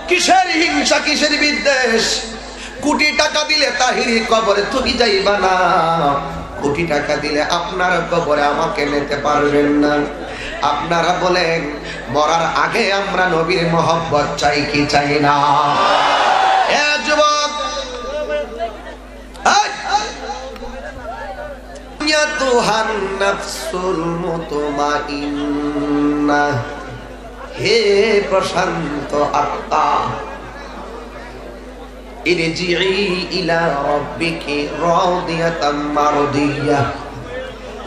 কিসের হিংসা, কিসের বিদ্বেষ? কোটি টাকা দিলে তাহিরি কবরে তুমি যাইবা না, কোটি টাকা দিলে আপনার কবরে আমাকে নিতে পারবেন না। আপনারা বলেন মরার আগে আমরা নবীর মহব্বত চাই কি চাই না? এ যুবক, ইয়াতুহান নাফসুল মুতমাইন্নাহ, হে প্রশান্ত আত্মা, ইরজিই ইলা রাব্বিকি রাদিয়াতাম মারদিয়া,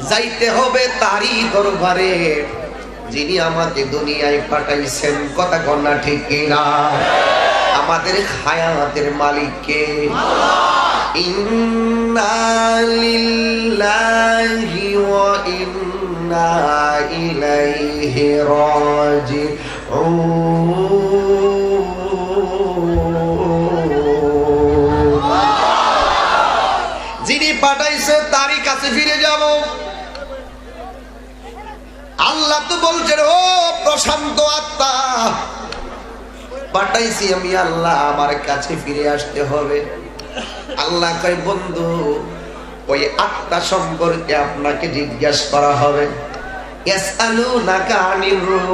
যাইতে হবে তারই দরবারে যিনি আমাকে দুনিয়ায় পাঠাইছেন। কথা কন্যা ঠিক কিনা? আমাদের হায়াতের মালিককে। ইন্না লিল্লাহি ওয়া ইন্না ইলাইহি রাজিউন। যিনি পাঠাইছে তারই কাছে ফিরে যাব। আল্লাহ তো বলছেন, ও প্রশান্ত আত্মা, পাঠাইছি আমি আল্লাহ, আমার কাছে ফিরে আসতে হবে। আল্লাহ কয়, বন্ধু ওই আত্মা সম্পর্কে আপনাকে জিজ্ঞাসা করা হবে। ইয়াসআলুনাকা আনির রূহ,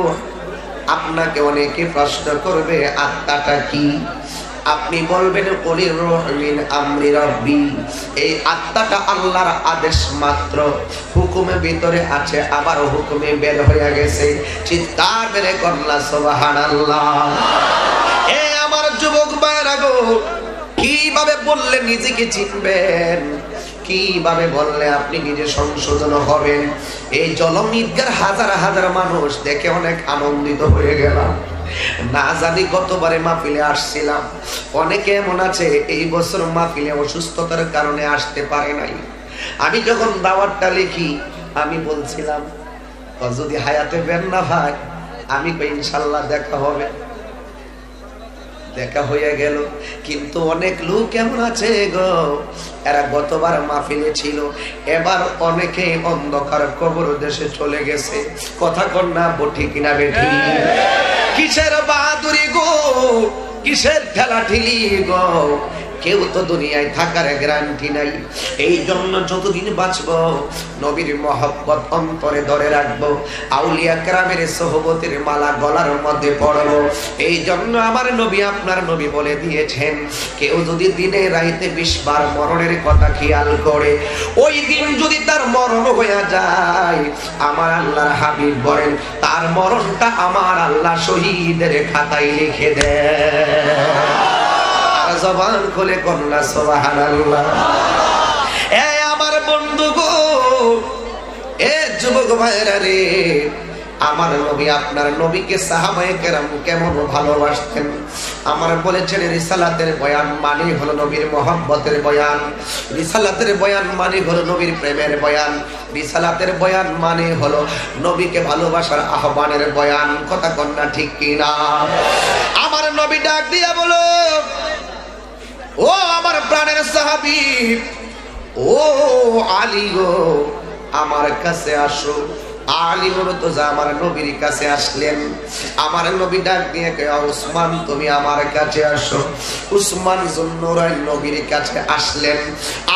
আপনাকে অনেকে প্রশ্ন করবে আত্মাটা কি? আপনি বলবেন কুলির রূহ মিন আমরি রাব্বি, এই আত্মাটা আল্লাহর আদেশ মাত্র, হুকুমের ভিতরে আছে আবার হুকুমে বের হয়ে গেছে। চিৎকার মেরে করলা সুবহানাল্লাহ। এ আমার যুবক ভাইরা গো, কিভাবে বললে নিজেকে চিনবেন? কিভাবে বললে আপনি নিজে সংশোধন হবেন? এই জলম ঈদগার হাজার হাজার মানুষ দেখে অনেক আনন্দিত হয়ে গেলাম। না জানি গতবারে মাহফিলে আসছিলাম, অনেকে এমন আছে এই বছর মাহফিলে অসুস্থতার কারণে আসতে পারে নাই। আমি যখন দাওয়াতটা লিখি আমি বলছিলাম যদি হায়াতে বের না ভাই, আমি কই ইনশাল্লাহ দেখা হবে। দেখা হয়ে গেল, কিন্তু অনেক লোক কেমন আছে গো, এরা গতবার মাহফিলে ছিল, এবার অনেকে অন্ধকার কবর দেশে চলে গেছে। কথা কর না বটি কিনা বেঠি? কিসের বাহাদুরি গো, কিসের ঠেলা ঠেলি গো? কেউ তো দুনিয়ায় থাকার গ্যারান্টি নাই। এই জন্য যতদিন বাঁচবো নবীর মহব্বত অন্তরে ধরে রাখবো, আউলিয়া কেরামের সোহবতের মালা গলার মধ্যে পড়বো। এই জন্য আমার নবী, আপনার নবী বলে দিয়েছেন, কেউ যদি দিনে রাইতে 20 বার মরণের কথা খেয়াল করে, ওই দিন যদি তার মরণ হয়ে যায়, আমার আল্লাহর হাবিব বলেন তার মরণটা আমার আল্লাহ শহীদের খাতায় লিখে দেয়। জবান খুলে কন্যা সুবহানাল্লাহ। এ আমার বন্ধু গো, এ যুবক ভাইরা রে, আমার নবী, আপনার নবীকে সাহাবায়ে কেরাম কেমন ভালোবাসতেন। আমার বলেছেন রিসালাতের বয়ান মানে হলো নবীর মহব্বতের বয়ান, রিসালাতের বয়ান মানে হলো নবীর প্রেমের বয়ান, রিসালাতের বয়ান মানে হলো নবীকে ভালোবাসার আহ্বানের বয়ান। কথা কন্যা ঠিক কিনা? আমার নবী ডাক দিয়া বলো, ও আমার প্রাণের সাহাবী, ও আলী গো, আমার কাছে আসো। আলী তো আমার নবীর কাছে আসলেন। আমার নবী ডাক দিয়ে কয়, উসমান তুমি আমার কাছে আসো। উসমান যুন্নুরাইন নবীর কাছে আসলেন।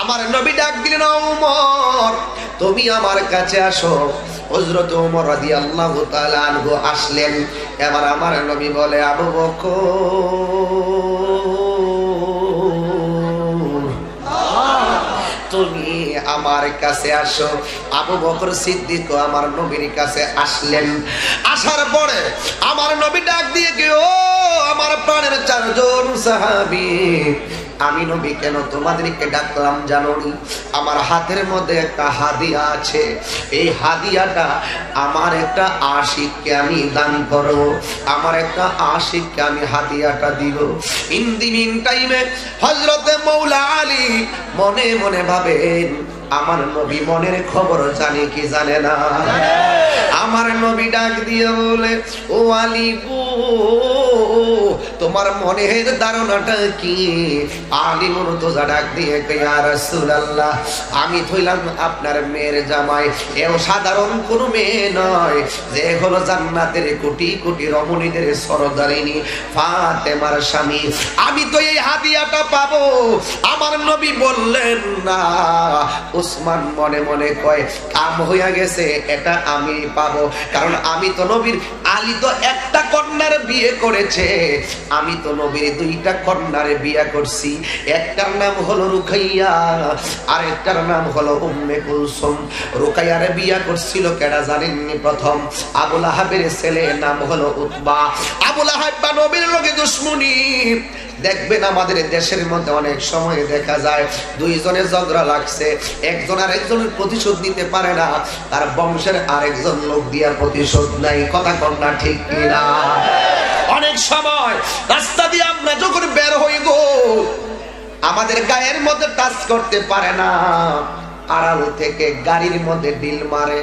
আমার নবী ডাক দিলেন, ওমর তুমি আমার কাছে আসো। হযরত ওমর রাদিয়াল্লাহু তাআলা আনহু আসলেন। এবার আমার নবী বলে, আবু বকর তুমি আমার কাছে আসো। আবু বকর সিদ্দিক আমার নবীর কাছে আসলেন। আসার পরে আমার নবী ডাক দিয়ে কি, ও আমার প্রাণের 4 জন সাহাবী, আমি নবী কেন তোমাদেরকে ডাকলাম জানো নি? আমার হাতের মধ্যে একটা হাদিয়া আছে, এই হাদিয়াটা আমার একটা আশিককে আমি দান করব, আমার একটা আশিককে আমি হাদিয়াটা দিব। ইন দি মিন টাইমে হযরতে মাওলা আলী মনে মনে ভাবেন, আমার নবী মনের খবর জানে কি জানে না। আমার নবী ডাক দিয়ে বলে, ও আলী গো, তোমার মনের ধারণাটা কি? আলিমুন তোজা ডাক দিয়ে কই ইয়া রাসূলুল্লাহ, আমি হইলাম আপনার মেয়ের জামাই। এও সাধারণ কোনো মেয়ে নয়, যে হলো জান্নাতের কোটি কোটি রমণীদের সরদারিনী ফাতেমার স্বামী। আমি তো এই হাদিয়াটা পাবো। আমার নবী বললেন না। উসমান মনে মনে কয় কাম হইয়া গেছে, এটা আমি পাবো, কারণ আমি তো নবীর, আলী তো একটা কন্যার বিয়ে করেছে, আমি তো নবীর দুইটা কন্যার বিয়ে করছি। একটার নাম হলো রুকাইয়া, আর একটার নাম হলো উম্মে কুলসুম। রুকাইয়ার বিয়ে করছিল কেডা জানেননি? প্রথম আবু লাহাবের ছেলে, নাম হলো উতবা। আবু লাহাব বা নবীর লগে দুশমনি। দেখবেন আমাদের দেশের মধ্যে অনেক সময় দেখা যায় দুইজনের ঝগড়া লাগছে, একজন আর একজনের প্রতিশোধ নিতে পারে না, তার বংশের আরেকজন লোক দিয়া প্রতিশোধ নাই। কথা কন না ঠিক কিনা? অনেক সময় রাস্তা দিয়ে আমরা যখন বের হই গো, আমাদের গায়ের মধ্যে টাচ করতে পারে না, আড়াল থেকে গাড়ির মধ্যে ডিল মারে,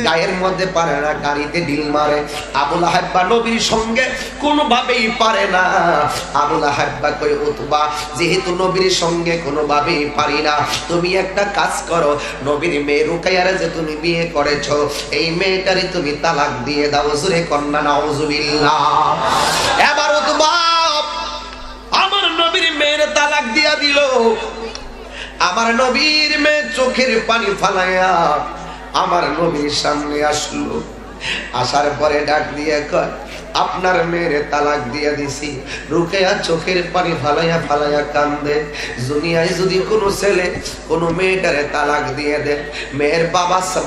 গায়ের মধ্যে পারে না, গাড়িতে ডিল মারে। আবু লাহাব নবীর সঙ্গে কোনোভাবেই পারে না। আবু লাহাব কই উতবা, যেহেতু নবীর সঙ্গে কোনোভাবেই পারি না, তুমি একটা কাজ করো, নবীর মেয়ে রুকাইয়ারে যে তুমি বিয়ে করেছো, এই মেয়েটারই তুমি তালাক দিয়ে দাও। জোরে কন্যা নাউজুবিল্লাহ। এবার উতবা আমার নবীর মেয়ের তালাক দিয়া দিল। আমার নবীর মেয়ে চোখের পানি ফালাইয়া আমার নবীর সামনে আসলো। আসার পরে ডাক দিয়ে কয়, আপনার মেয়েরে তালাক দিয়ে দিছি। রুকাইয়া চোখের পানি ফালাইয়া ফালাইয়া কান্দে। দুনিয়ায় যদি কোনো ছেলে কোনো মেয়েটারে তালাক দিয়ে দেয়, মেয়ের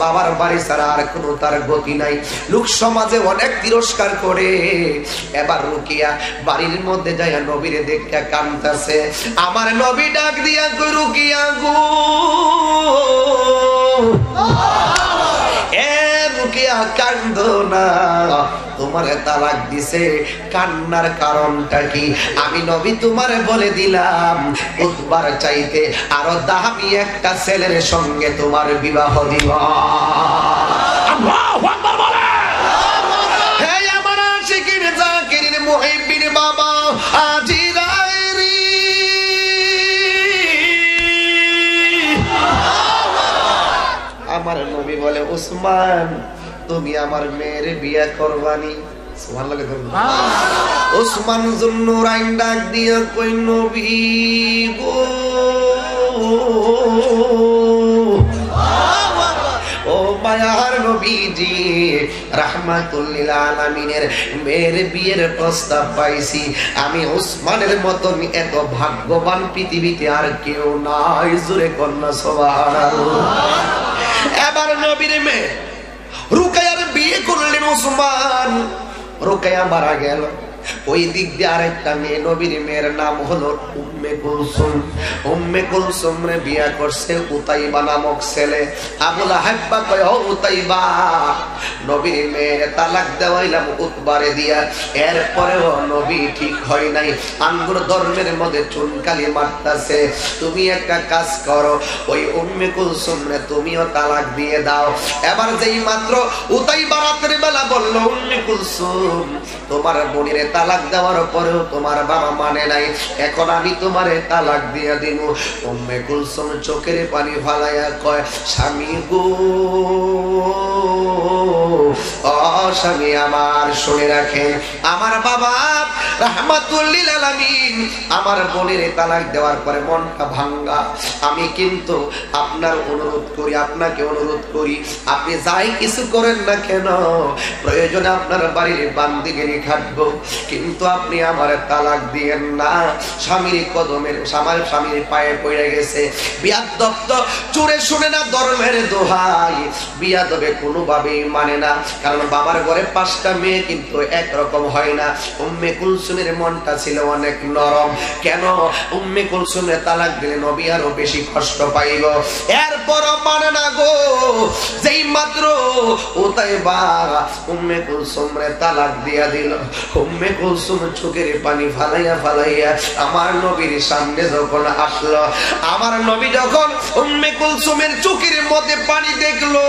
বাবার বাড়ি ছাড়া আর কোনো তার গতি নাই। লোক সমাজে অনেক তিরস্কার করে। এবার রুকিয়া বাড়ির মধ্যে যাইয়া নবীরে দেখতে কান্দতেছে। আমার নবী ডাক দিয়া কই, রুকিয়া গো, কান্দো না, তোমারে তালাক দিছে, কান্নার কারণটা কি? আমি নবী তোমারে বলে দিলাম, উতবার চাইতে আরো দামি একটা ছেলের সঙ্গে তোমার বিবাহ দিব। আল্লাহু আকবার বলে। হে আমার আশিকিন জাকিরিন মুহিব্বিন বাবা আজিরাইরি, আমার নবী বলে, উসমান তুমি আমার মেয়ের বিয়ে করবানি? সুবহানাল্লাহ বলুন। উসমান যুন্নুরাইন ডাক দিয়া কই, নবী গো, ও মায়ার নবীজি, রাহমাতুল লিল আলামিনের মেয়ের বিয়ের প্রস্তাব পাইছি। আমি উসমানের মতন এত ভাগ্যবান পৃথিবীতে আর কেউ নাই। জোরে কন্যা সুবহানাল্লাহ। এবার নবীর মেয়ে রুকাইয়ার বিয়ে করলেন উসমান। রুকাইয়া মারা গেল। ওই দিক দিয়ে আরেকটা মেয়ে, নবীর মেয়ের নাম হলো উম্মে কুলসুম। উম্মে কুলসুম রে বিয়ে করছে উতাইবা নামক ছেলে। আবু লাহাব কয়, ও উতাইবা, নবীর মেয়ের তালাক দেওয়াইলাম উতবারে দিয়া, এরপরেও নবী ঠিক হয় নাই, আঙ্গুর ধর্মের মধ্যে চুনকালি মারতাছে। তুমি একটা কাজ করো, ওই উম্মে কুলসুম রে তুমিও তালাক দিয়ে দাও। এবার যেই মাত্র উতাইবা রাতের বেলা বলল, উম্মে কুলসুম, তোমার বোনের তালাক দেওয়ার পরেও তোমার বাবা মানে নাই, এখন আমি তোমারে তালাক দিয়ে দিব। উম্মে কুলসুম চোখের পানি ফালাইয়া কয়, স্বামী গো, ও স্বামী আমার, শুনে রাখেন, আমার বাবা রাহমাতুল লিল আলামিন আমার বোনের তালাক দেওয়ার পরে মনটা ভাঙ্গা। আমি কিন্তু আপনার অনুরোধ করি, আপনাকে অনুরোধ করি, আপনি যাই কিছু করেন না কেন, প্রয়োজনে আপনার বাড়ির বান্দিগিরি খাটবো, কিন্তু আপনি আমার তালাক দিয়েন না। স্বামীর কদমের, স্বামীর পায়ে পড়ে গেছে। বিয়াদব তো চোরে শুনে না, ধর্মের দোহাই, বিয়াদবে কোনোভাবেই মানে না, কারণ বাবার ঘরে 5টা মেয়ে কিন্তু একরকম হয় না। উম্মে কুলসুমের মনটা ছিল অনেক নরম। কেন? উম্মে কুলসুমের তালাক দিলে নবী আরো বেশি কষ্ট পাইব। এরপরও মানে না গো। যেই মাত্র উতাইবা উম্মে কুলসুমরে তালাক দিয়া দিল, উম্মে কুলসুম চোখের পানি ফালাইয়া ফালাইয়া আমার নবীর সামনে যখন আসলো, আমার নবী যখন উম্মে কুলসুমের চোখের মধ্যে পানি দেখলো,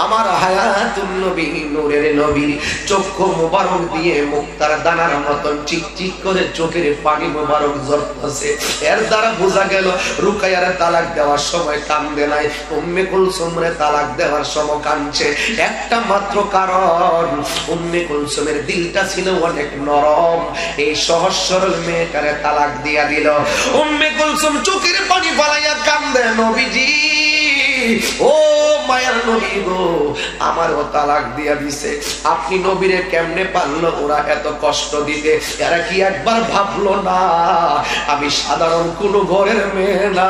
আমার হায়াতুন নবী নূরের নবী চক্ষু মোবারক দিয়ে মুক্তার দানার মতন চিকচিক করে চোখের পানি মোবারক ঝরতেছে। এর দ্বারা বোঝা গেল রুকাইয়ার তালাক দেওয়ার সময় কান্দে নাই, উম্মে কুলসুমরে তালাক দেওয়ার সময় কাঁদছে। একটা মাত্র কারণ, উম্মে কুলসুমের দিলটা ছিল অনেক নরম। এই সহজ সরল মেয়েটারে তালাক দিয়া দিল। উম্মে কুলসুম চোখের পানি ফালাইয়া কান্দে, নবীজি ও মায়ার নবী গো, আমারও তালাক দিয়া দিছে। আপনি নবীরে কেমনে পারলো ওরা এত কষ্ট দিতে? এরা কি একবার ভাবলো না আমি সাধারণ কোন ঘরের মেয়ে না,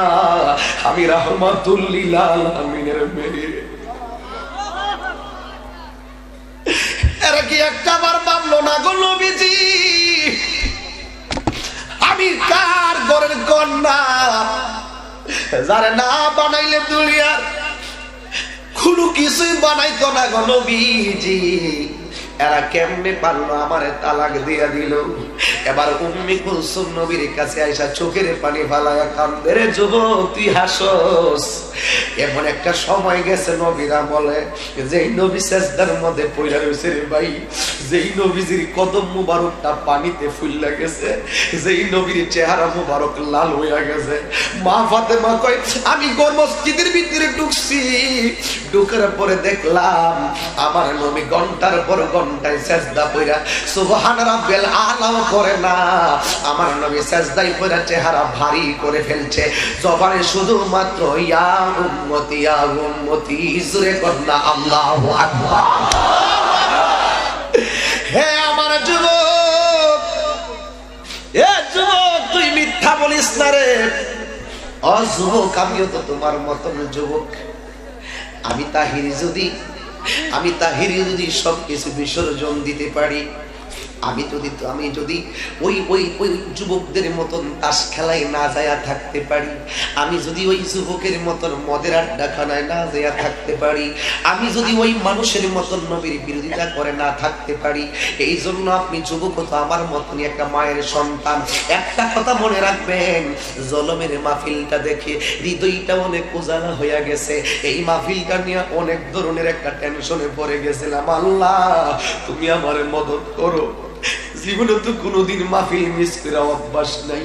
আমি রাহমাতুল লিল আলামিনের মেয়ে? এরা কি একটাবার ভাবলো না গো নবীজি আমি কার ঘরের কন্যা, যারা না বানাইলে দুনিয়ার কোনো কিছুই বানাইতো না গো নবীজি? এরা কেমনে পারলো আমারে তালাক দিয়া দিল? এবার উম্মে কুলসুম নবীর কাছে আইসা চোখের পানি ফালায়া কান্দে, রে যুবক তুই হাসোস? এমন একটা সময় গেছে, নবীরা বলে যেই নবী সেজদার মধ্যে পইড়া রইছে রে ভাই, যেই নবীজির কদম মুবারকটা পানিতে ফুললা গেছে, যেই নবীর চেহারা মুবারক লাল হইয়া গেছে, মা ফাতেমা কয় আমি গোর মসজিদের ভিতরে ঢুকছি, ঢুকার পরে দেখলাম আমার নবী ঘন্টার পর ঘন্টায় সেজদা পইরা সুবহান রাব্বিল আলা করে না, আমার নবী সেজদায় পইরা চেহারা ভারী করে ফেলছে, জবানে শুধুমাত্র ইয়া উম্মতি ইয়া উম্মতি জোরে কন্না আল্লাহু আকবার। হে আমার যুবক, এ যুবক তুই মিথ্যা বলিস না রে। ও যুবক, আমিও তো তোমার মতন যুবক। আমি তাহিরি যদি সবকিছু বিসর্জন দিতে পারি, আমি যদি ওই যুবকদের মতন তাস খেলায় না যায়া থাকতে পারি, আমি যদি ওই যুবকের মতন মদের আড্ডাখানায় না যায়া থাকতে পারি, আমি যদি ওই মানুষের মতন নবীর বিরোধিতা করে না থাকতে পারি, এই জন্য আপনি যুবক তো আমার মতনই একটা মায়ের সন্তান। একটা কথা মনে রাখবেন, জলমের মাহফিলটা দেখে হৃদয়টা অনেক উজালা হইয়া গেছে। এই মাহফিলটা নিয়ে অনেক ধরনের একটা টেনশনে পড়ে গেছিলাম। আল্লাহ তুমি আমার মদত করো, জীবনে তো কোনোদিন মাহফিল মিস করে অভ্যাস নাই।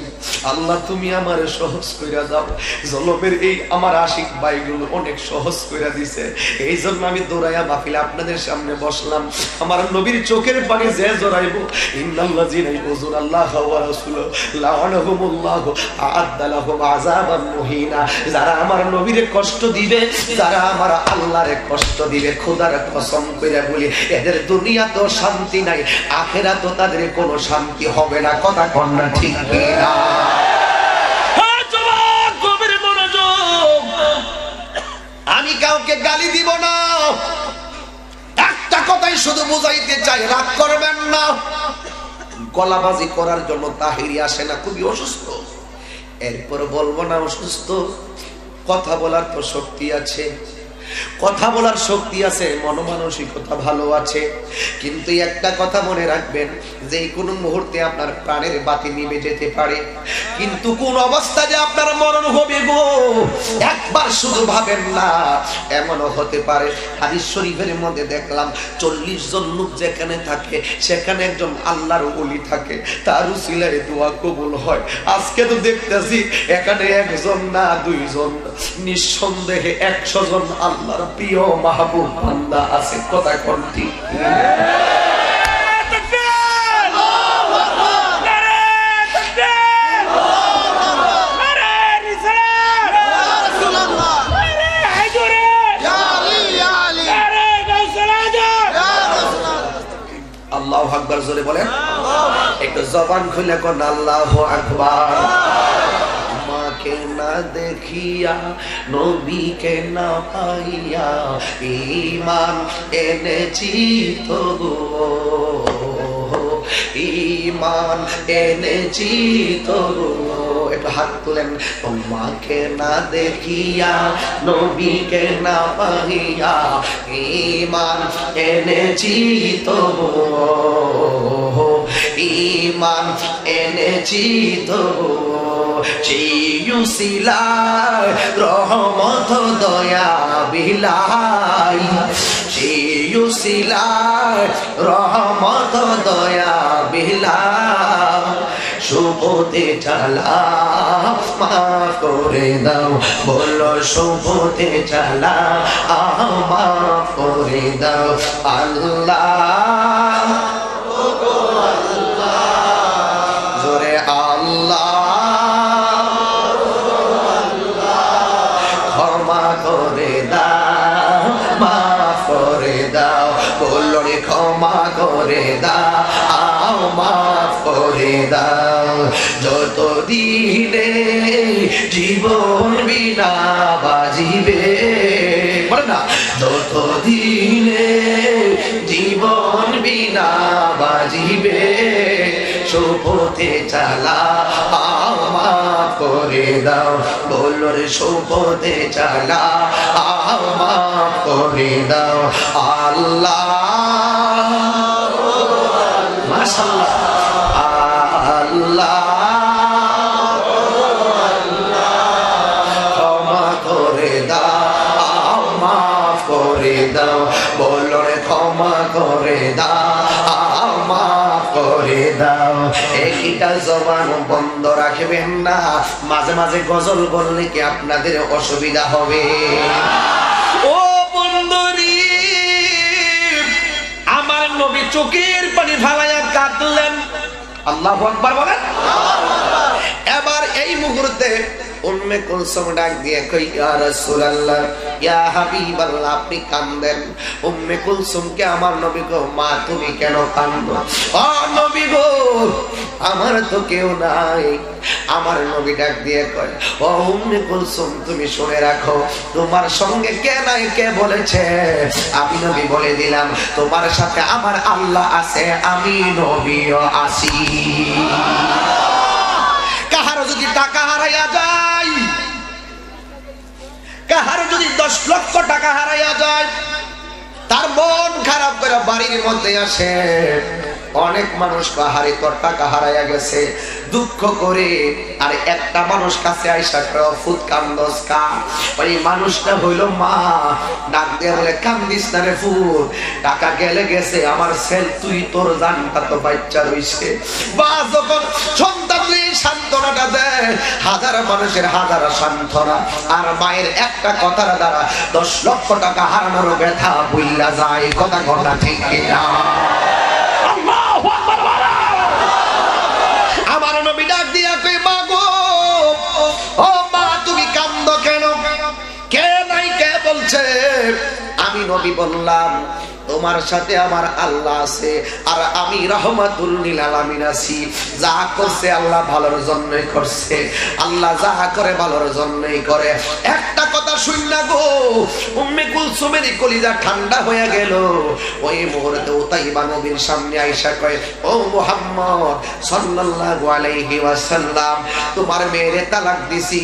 আল্লাহ তুমি আমার সহজ কইরা দাও। জলমের এই আমার আশিক ভাইগুলো অনেক সহজ কইরা দিছে, এই জন্য আমি দৌড়াইয়া মাহফিলে আপনাদের সামনে বসলাম। আমার নবীর চোখের পানি যে জড়াইবো, ইন্নাল্লাযিনা ইউযুনাল্লাহা ওয়া রাসূলাহু লাআনাহুমুল্লাহু আ'আদ্দা লাহুম আযাবান মুহিনা। যারা আমার নবীরে কষ্ট দিবে, যারা আমার আল্লাহরে কষ্ট দিবে, খোদার কসম কইরা বলি এদের দুনিয়াতেও শান্তি নাই, আখিরাতেও তাদের কোনো শান্তি হবে না। কথা কন না ঠিক কিনা? আমি কাউকে গালি দিব না, একটা কথাই শুধু বুঝাইতে চাই, রাগ করবেন না। গলাবাজি করার জন্য তাহিরি আসে না, খুবই অসুস্থ। এরপর বলবো না অসুস্থ, কথা বলার তো শক্তি আছে, কথা বলার শক্তি আছে, মনমানসিকতা ভালো আছে। কিন্তু একটা কথা মনে রাখবেন, যে কোনো মুহূর্তে আপনার প্রাণের বাতি নিভে যেতে পারে, কিন্তু কোন অবস্থা যে আপনার মরণ হবে গো একবার শুধু ভাবেন না। এমনও হতে পারে, হাদিস শরীফের মধ্যে দেখলাম 40 জন লোক যেখানে থাকে সেখানে একজন আল্লাহর ওলি থাকে, তার উসিলায় দোয়া কবুল হয়। আজকে তো দেখতেছি এখানে একজন না দুইজন, নিঃসন্দেহে 100 জন আল্লাহর প্রিয় মাহবুব বান্দা আছে। কথা কোন ঠিক? আল্লাহু আকবার জোরে বলেন, একটু জবান খুলে কোন আল্লাহু আকবার। মাকে না দেখিয়া নবীকে না পাইয়া ঈমান এনেছি তবুও, ঈমান এনেছি তবুও। একটু হাত তুলেন। তোমাকে না দেখিয়া নবীকে না পাইয়া ঈমান এনেছি তবুও, ঈমান এনেছি তবু সেই উসিলায় রহমত দয়া বিলাই সেই উসিলায় রহমত দয়া বিলাই শুভতে চালা মাফ করে দাও বলো শুভতে চালা মাফ করে দাও আল্লাহ জোরে আল্লাহ ক্ষমা করে দাও মাফ করে দাও বলো রে ক্ষমা করে দাও মাফ করে দাও যত দিনে জীবন বিনা বাজিবে বলে না যত দিনে জীবন বিনা বাজিবে শোভতে চালা মাফ করে দাও বলো রে শোভতে চালা মাফ করে দাও আল্লাহ মাশাআল্লাহ আল্লাহ ক্ষমা করে দাও মাফ করে দাও বলো রে ক্ষমা করে দাও মাফ করে দাও একটা জবান বন্ধ রাখবেন না মাঝে মাঝে গজল বললে কি আপনাদের অসুবিধা হবে ও বন্ধুরি আমার নবী চোখের পানি ফালাইয়া কাঁদলেন আল্লাহু আকবার বলেন এবার এই মুহূর্তে উম্মে কুলসুম ডাক দিয়ে কই ইয়া রাসূলুল্লাহ ইয়া হাবিবাল্লাহ আপনি কাঁদেন উম্মে কুলসুমকে আমার নবী গো মা তুমি কেন কাঁদো ও নবী গো আমার তো কেউ নাই আমার নবী ডাক দিয়ে কয় ও উম্মে কুলসুম তুমি শুনে রাখো তোমার সঙ্গে কে নাই কে বলেছে আমি নবী বলে দিলাম তোমার সাথে আমার আল্লাহ আছে আমি নবীও আছি কাহার যদি টাকা হারাইয়া যায় কাহার যদি 10 লক্ষ টাকা হারাইয়া যায় তার মন খারাপ করে বাড়ির মধ্যে আসে অনেক মানুষ কাহারে তোর টাকা হারাইয়া গেছে দুঃখ করে আর একটা মানুষ কাছে আইসা ফুট কান্দস কা ওই মানুষটা হইল মা ডাক দিয়ে বলে কান্দিস না রে ফুট টাকা গেলে গেছে আমার ছেল তুই তোর জানটা তো বাচ্চা রইছে বা যখন সন্তানকে সান্ত্বনাটা দেয় হাজার মানুষের হাজার সান্ত্বনা আর মায়ের একটা কথার দ্বারা 10 লক্ষ টাকা হারানোর ব্যথা ভুইলা যায় কথা কথা ঠিক কিনা আমার নবী ডাক দিয়া কই মা গো ও মা তুমি কান্দো কেন কে নাই কে বলছে আমি নবী বললাম তোমার সাথে আমার আল্লাহ আছে আর আমি রহমাতুল লিল আলামিন আছি যা করছে আল্লাহ ভালোর জন্যই করছে আল্লাহ যা করে ভালোর জন্যই করে একটা কথা শুননা গো উম্মে কুলসুমের কলিজা ঠান্ডা হয়ে গেল ওই মুহূর্তে উতাইবা নবীর সামনে আয়েশা কয় ও মুহাম্মদ সাল্লাল্লাহু আলাইহি ওয়াসাল্লাম তোমার মেয়েরে তালাক দিছি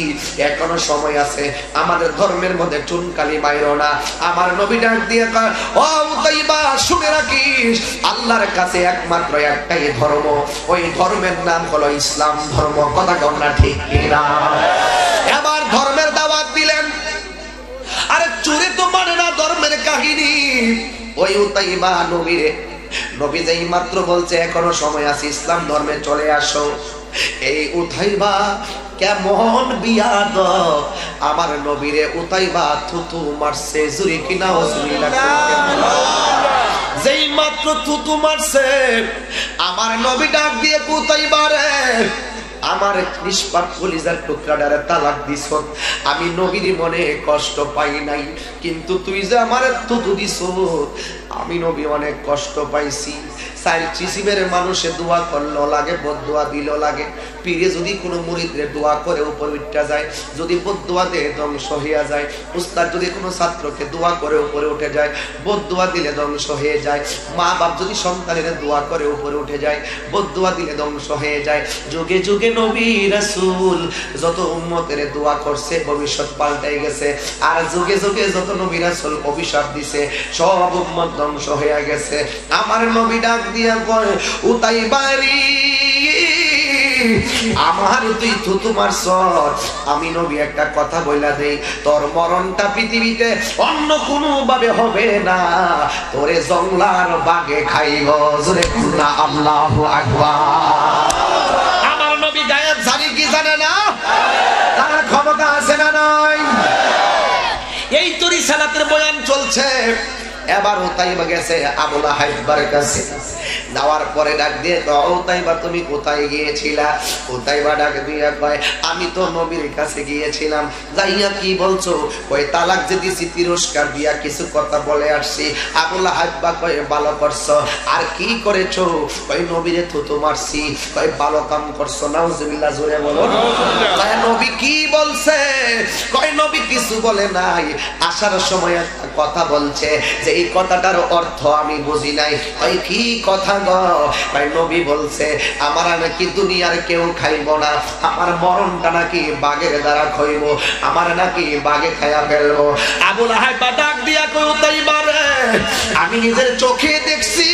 এখনো সময় আছে আমাদের ধর্মের মধ্যে চুনকালি মাইরো না আমার নবী ডাক দিয়ে কয় ও উতাইবা শুনে রাখিস আল্লাহর কাছে একমাত্র একটাই ধর্ম ওই ধর্মের নাম হলো ইসলাম ধর্ম কথা কও না ঠিক কিনা এবার ধর্মের দাওয়াত দিলেন আরে চুরি তো মানে না ধর্মের কাহিনী ওই উতাইবা নবীরে নবী যেই মাত্র বলছে এখনো সময় আছে ইসলাম ধর্মে চলে আসো এই উতাইবা কেমন বিয়াদ আমার নবীরে উতাইবা থুতু মারছে জুরি কিনা ওজুরিলা যেই মাত্র থুতু মারছে আমার নবী ডাক দিয়ে উতাইবা রে আমার নিষ্পাপ কলিজার টুকরাটারে তালাক দিছ আমি নবীর মনে কষ্ট পাই নাই কিন্তু তুই যে আমার থুতু দিছ আমি নবী অনেক কষ্ট পাইছি সাইল চিসিবের মানুষে দোয়া করলো লাগে বদদোয়া দিল লাগে পীরে যদি কোনো মুরিদরে দোয়া করে উপর উঠা যায় যদি বদদোয়া দিয়ে ধ্বংস হইয়া যায় উস্তাদ যদি কোনো ছাত্রকে দোয়া করে উপরে উঠে যায় বদদোয়া দিলে ধ্বংস হয়ে যায় মা বাপ যদি সন্তানের দোয়া করে উপরে উঠে যায় বদদোয়া দিলে ধ্বংস হয়ে যায় যুগে যুগে নবী রাসূল যত উম্মতের দোয়া করছে ভবিষ্যৎ পাল্টাই গেছে আর যুগে যুগে যত নবী রাসূল অভিশাপ দিছে সব উম্মত ধ্বংস হয়ে গেছে আমার নবী ডাক দিয়া কয় উতাইবারি আমার তুই থুতু মারছ, আমি নবী একটা কথা বইলা দেই, তোর মরণটা পৃথিবীতে অন্য কোনো ভাবে হবে না, তোরে জংলার বাগে খাইব। জোরে না আল্লাহু আকবার। আমার নবী গায়েব জানে কি জানে না? তার ক্ষমতা আছে না নাই? এই তো রিসালাতের বয়ান চলছে। এবার উতাইবা গেছে আবু লাহাবের কাছে, যাওয়ার পরে ডাক দিয়ে উতাইবা তুমি কোথায় গিয়েছিলা? উতাইবা ডাক দিয়ে কয় আমি তো নবীর কাছে গিয়েছিলাম। যাইয়া কি বলছো? কয় তালাক যে দিছি তিরস্কার দিয়া কিছু কথা বলে আসছি। আবু লাহাব কয় ভালো করছো, আর কি করেছো? কয় নবীরে থুতু মারছি। কয় ভালো কাম করছো, নাউজুবিল্লাহ, জোরে বলো। কয় নবী কি বলছে? কয় নবী কিছু বলে নাই, আসার সময় কথা বলছে যে এই কথাটার অর্থ আমি বুঝি নাই। কয় কি কথা গো? ভাই নবী বলছে আমার নাকি দুনিয়ার কেউ খাইব না, আমার মরণটা নাকি বাঘের দ্বারা খাইব, আমার নাকি বাঘে খাইয়া ফেলবো। আবু লাহাব ডাক দিয়া কই উতাইবা রে, আমি নিজের চোখে দেখছি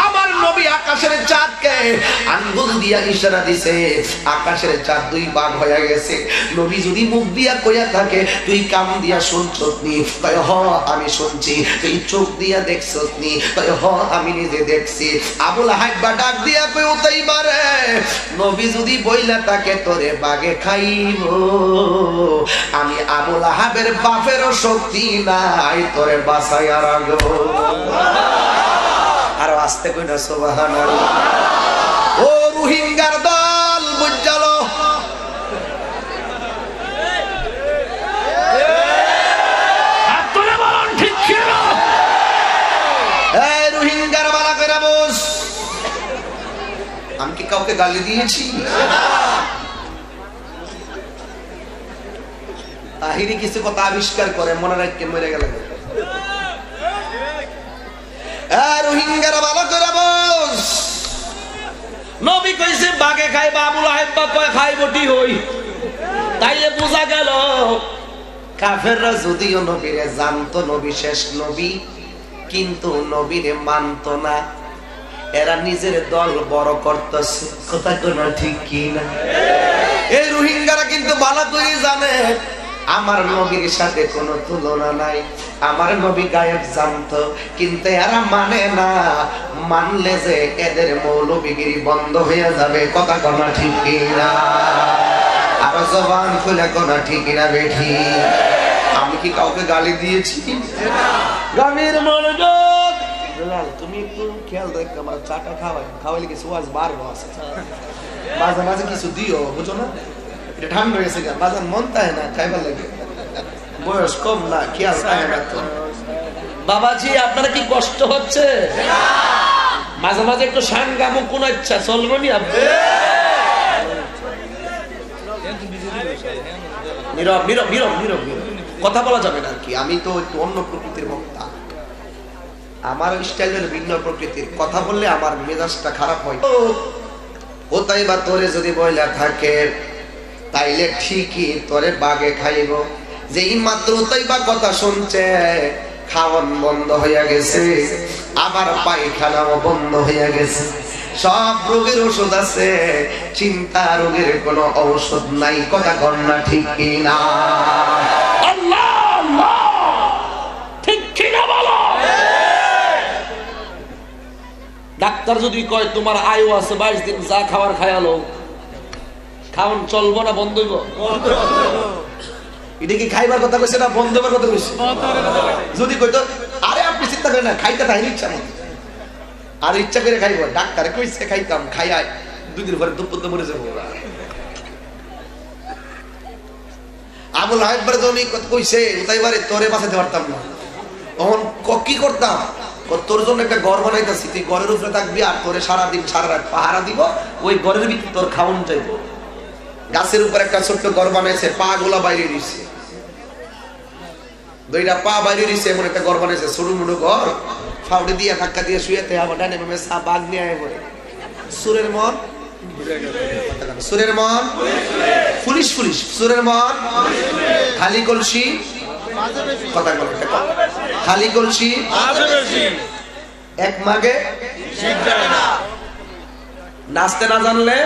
আমার নবী আকাশের চাঁদকে আঙ্গুল দিয়া ইশারা দিছে, আকাশের চাঁদ দুই ভাগ হয়ে গেছে। নবী যদি মুখ দিয়া কইয়া থাকে তুই কান দিয়া শুনছস নি? কয় হ আমি শুনছি। তুই চোখ দিয়া দেখছস নি? কয় হ আমি নিজে দেখছি। আবু লাহাব ডাক দিয়া কই উতাইবা রে, নবী যদি বইলা তাকে তোরে বাগে খাইব, আমি আবু লাহাবের বাপেরও শক্তি নাই তোরে বাঁচাইয়া রাখবো। আর আস্তে কই না সুবহানাল্লাহ। ও রোহিঙ্গার দল বুঝালো, আমি কি কাউকে গালি দিয়েছি? তাহিরি কিছু কথা আবিষ্কার করে মনে রাখকে মরে গেল। রোহিঙ্গারা ভালো করে বস, নবী কইছে বাগে খাই, আবু লাহাব কয় খাইবটি হই। তাইলে বোঝা গেল কাফেররা যদিও নবীরে জানতো নবী শেষ নবী, কিন্তু নবীরে মানতো না। এরা নিজের দল বড় করতেছে, কথা কোন ঠিক কি না? এই রোহিঙ্গারা কিন্তু ভালো করে জানে আমার নবীর সাথে কোনো তুলনা নাই, আমার নবী গায়েব জানতো, কিন্তু এরা মানে না। মানলে যে এদের মৌলবীগিরি বন্ধ হয়ে যাবে, কথা কোন ঠিক কি না? আরো জবান খুলে কোন ঠিক না বেঠি? আমি কি কাউকে গালি দিয়েছি? গালির মনোযোগ তুমি একটু খেয়াল দেখ, আমার চাটা খাওয়াইলে কিছু আজ বাড়বো আছে, মাঝে মাঝে কিছু দিও, বুঝো না? এটা ঠান্ডা হয়েছে, বাজার মন তাই না খাইবার লাগে, বয়স কম না, খেয়াল থাকে না তো। বাবাজি আপনারা কি কষ্ট হচ্ছে? মাঝে মাঝে একটু সাংগামো কোন ইচ্ছা চলবো নি? আপনি নীরব নীরব নীরব নীরব কথা বলা যাবে না কি? আমি তো একটু অন্য প্রকৃতির বক্তা, আমার স্টাইলের ভিন্ন প্রকৃতির, কথা বললে আমার মেজাজটা খারাপ হয়। উতাইবা তোরে যদি বইলা থাকে তাইলে ঠিকই তোরে বাগে খাইব। যেই মাত্র উতাইবা কথা শুনছে খাওয়ান বন্ধ হইয়া গেছে, আবার পায়খানাও বন্ধ হইয়া গেছে। সব রোগের ওষুধ আছে, চিন্তা রোগের কোনো ঔষধ নাই, কথা কর না ঠিক কিনা? আল্লাহ আল্লাহ, ঠিক কিনা বলো? ডাক্তার যদি কয় তোমার আয়ু আছে 22 দিন, যা খাবার খায়ালো, খাওন চলবো না বন্ধ হইব? এটা কি খাইবার কথা কইছে না বন্ধ হবার কথা কইছে? যদি কইতো আরে আপনি চিন্তা করেন না, খাইতে তাই ইচ্ছা মতো, আর ইচ্ছা করে খাইব। ডাক্তারে কইছে খাইতাম, খাইয়া 2 দিন পরে দুপুর মরে যাবো। আবু লাহাব যখন কইছে উতাইবারে তোরে বাঁচাতে পারতাম না, তখন কি করতাম? তোর জন্য একটা ঘর বানাইতেছি, তুই ঘরের উপরে থাকবি, আর তোরে সারাদিন সারা রাত পাহারা দিব, ওই ঘরের ভিতরে তোর খাওন যাইব। গাছের উপর একটা ছোট্ট ঘর বানাইছে, পা গুলা বাইরে দিছে, 2টা পা বাইরে দিছে, এমন একটা ঘর বানাইছে, ছোট মোটো ঘর, ফাউডে দিয়ে ধাক্কা দিয়ে শুয়েতে আবার ডানে বামে বাঘ নিয়ে আয় বলে। সুরের মন, সুরের মন পুলিশ পুলিশ, সুরের মন খালি কলসি, কথা বলে খালি কলসি এক মাগে নাচতে না জানলে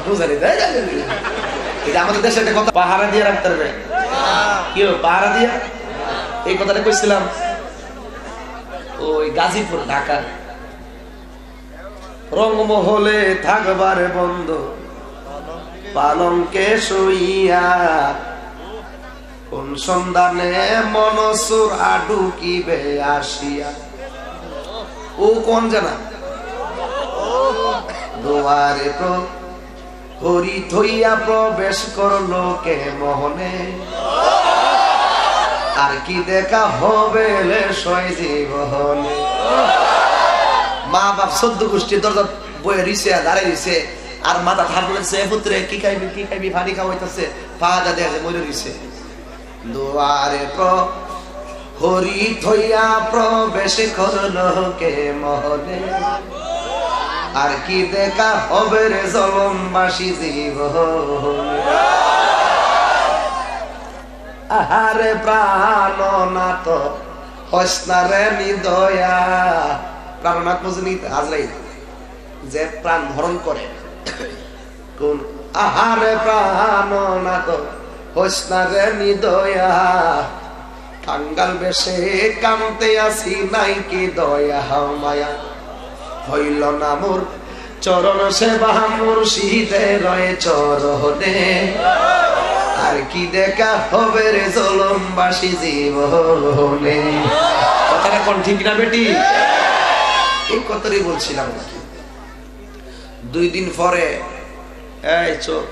বুঝালি এটা আমাদের দেশে একটা কথা, পাহারা দিয়ে রাখতে হবে। কি পাহারা দিয়া? এই কথাটা কইছিলাম ওই গাজীপুর ঢাকা রংমহলে থাকবার বন্ধ পালঙ্কে শুইয়া, কোন সন্ধানে মনসুর আডুকিবে আসিয়া। ও কোন জানা? দুয়ারে হরি থইয়া প্রবেশ করলো কে মোহনে, আর কি দেখা হবে জীবনে। মা বাপ 14 গোষ্ঠী দরজা বয়ে রিসে দাঁড়াই দিছে, আর মাথা ঠাপ লাগছে, পুত্রে কি খাইবি কি খাইবি, পানি খাওয়াইতেছে, পা দা দেখে মরে দিছে। দুয়ারে হরি থইয়া প্রবেশ করলো কে মোহনে, আর কি দেখা হবে রে জলমবাসী জীবনে। আহারে প্রাণনাথ হসনারে নিদয়া, প্রাণনাথ বুঝলি আজরাইল যে প্রাণ হরণ করে। কোন আহারে প্রাণনাথ হসনারে নিদয়া, কাঙ্গাল বেশে কামতে আসি নাই কি দয়া মায়া, হইল না মোর চরণ সেবা মুর্শিদে রয়ে চরণে, আর কি দেখা হবে রে জলমবাসী জীবনে। কথাটা কোন ঠিক না বেটি? এই কথাই বলছিলাম। 2 দিন পরে এই চোখ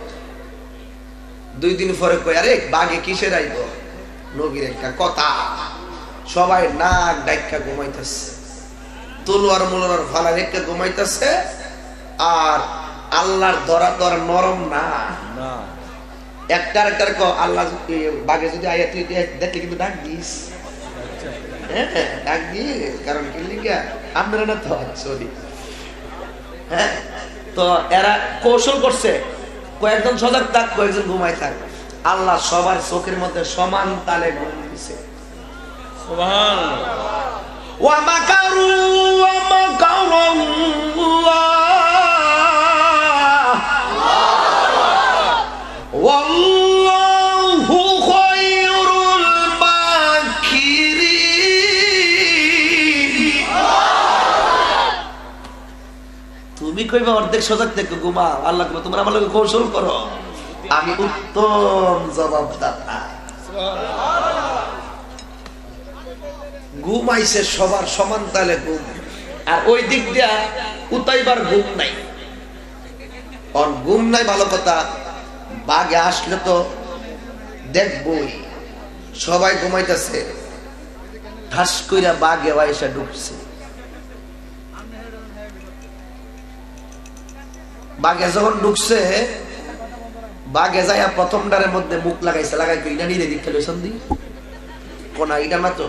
2 দিন পরে কই আরে বাগে কিসের আইব, নবীর একটা কথা। সবাই নাক ডাইকা ঘুমাইতেছে, তলোয়ার মুলোয়ার ফালা রেখে ঘুমাইতেছে, আর আল্লাহর ধরা তো আর নরম না। একটার আল্লাহ বাগে যদি আয়া তুই দেখলে কিন্তু ডাক দিস, হ্যাঁ ডাক দিয়ে, কারণ কি লিগা আমরা না তো সরি। হ্যাঁ তো এরা কৌশল করছে, কয়েকজন সজাগ থাক, কয়েকজন ঘুমাই থাক। আল্লাহ সবার চোখের মধ্যে সমান তালে ঘুম দিছে। সুবহানাল্লাহ। ওয়া মাকারু ওয়া মাকারাল্লাহ ওয়াল্লাহু খায়রুল মাকিরিন। তুমি কইবা অর্ধেক সজাগ থেকে ঘুমাও, আল্লাহ কইবা তোমরা আমার লগে কৌশল করো, আমি উত্তম জবাবদাতা। ঘুমাইছে সবার সমান তালে ঘুম, আর ওই দিক দিয়া উতাইবার ঘুম নাই। আর ঘুম নাই ভালো কথা, বাগে আসলে তো দেখবই। সবাই ঘুমাইতেছে, ঠাস কইরা বাগে এসে ঢুকছে। বাগে যখন ঢুকছে, বাগে যাইয়া প্রথমটারের মধ্যে মুখ লাগাইছে, লাগাই ইটা নিরে দীক্ষা লইছেন দি কোনা, ইটা না তো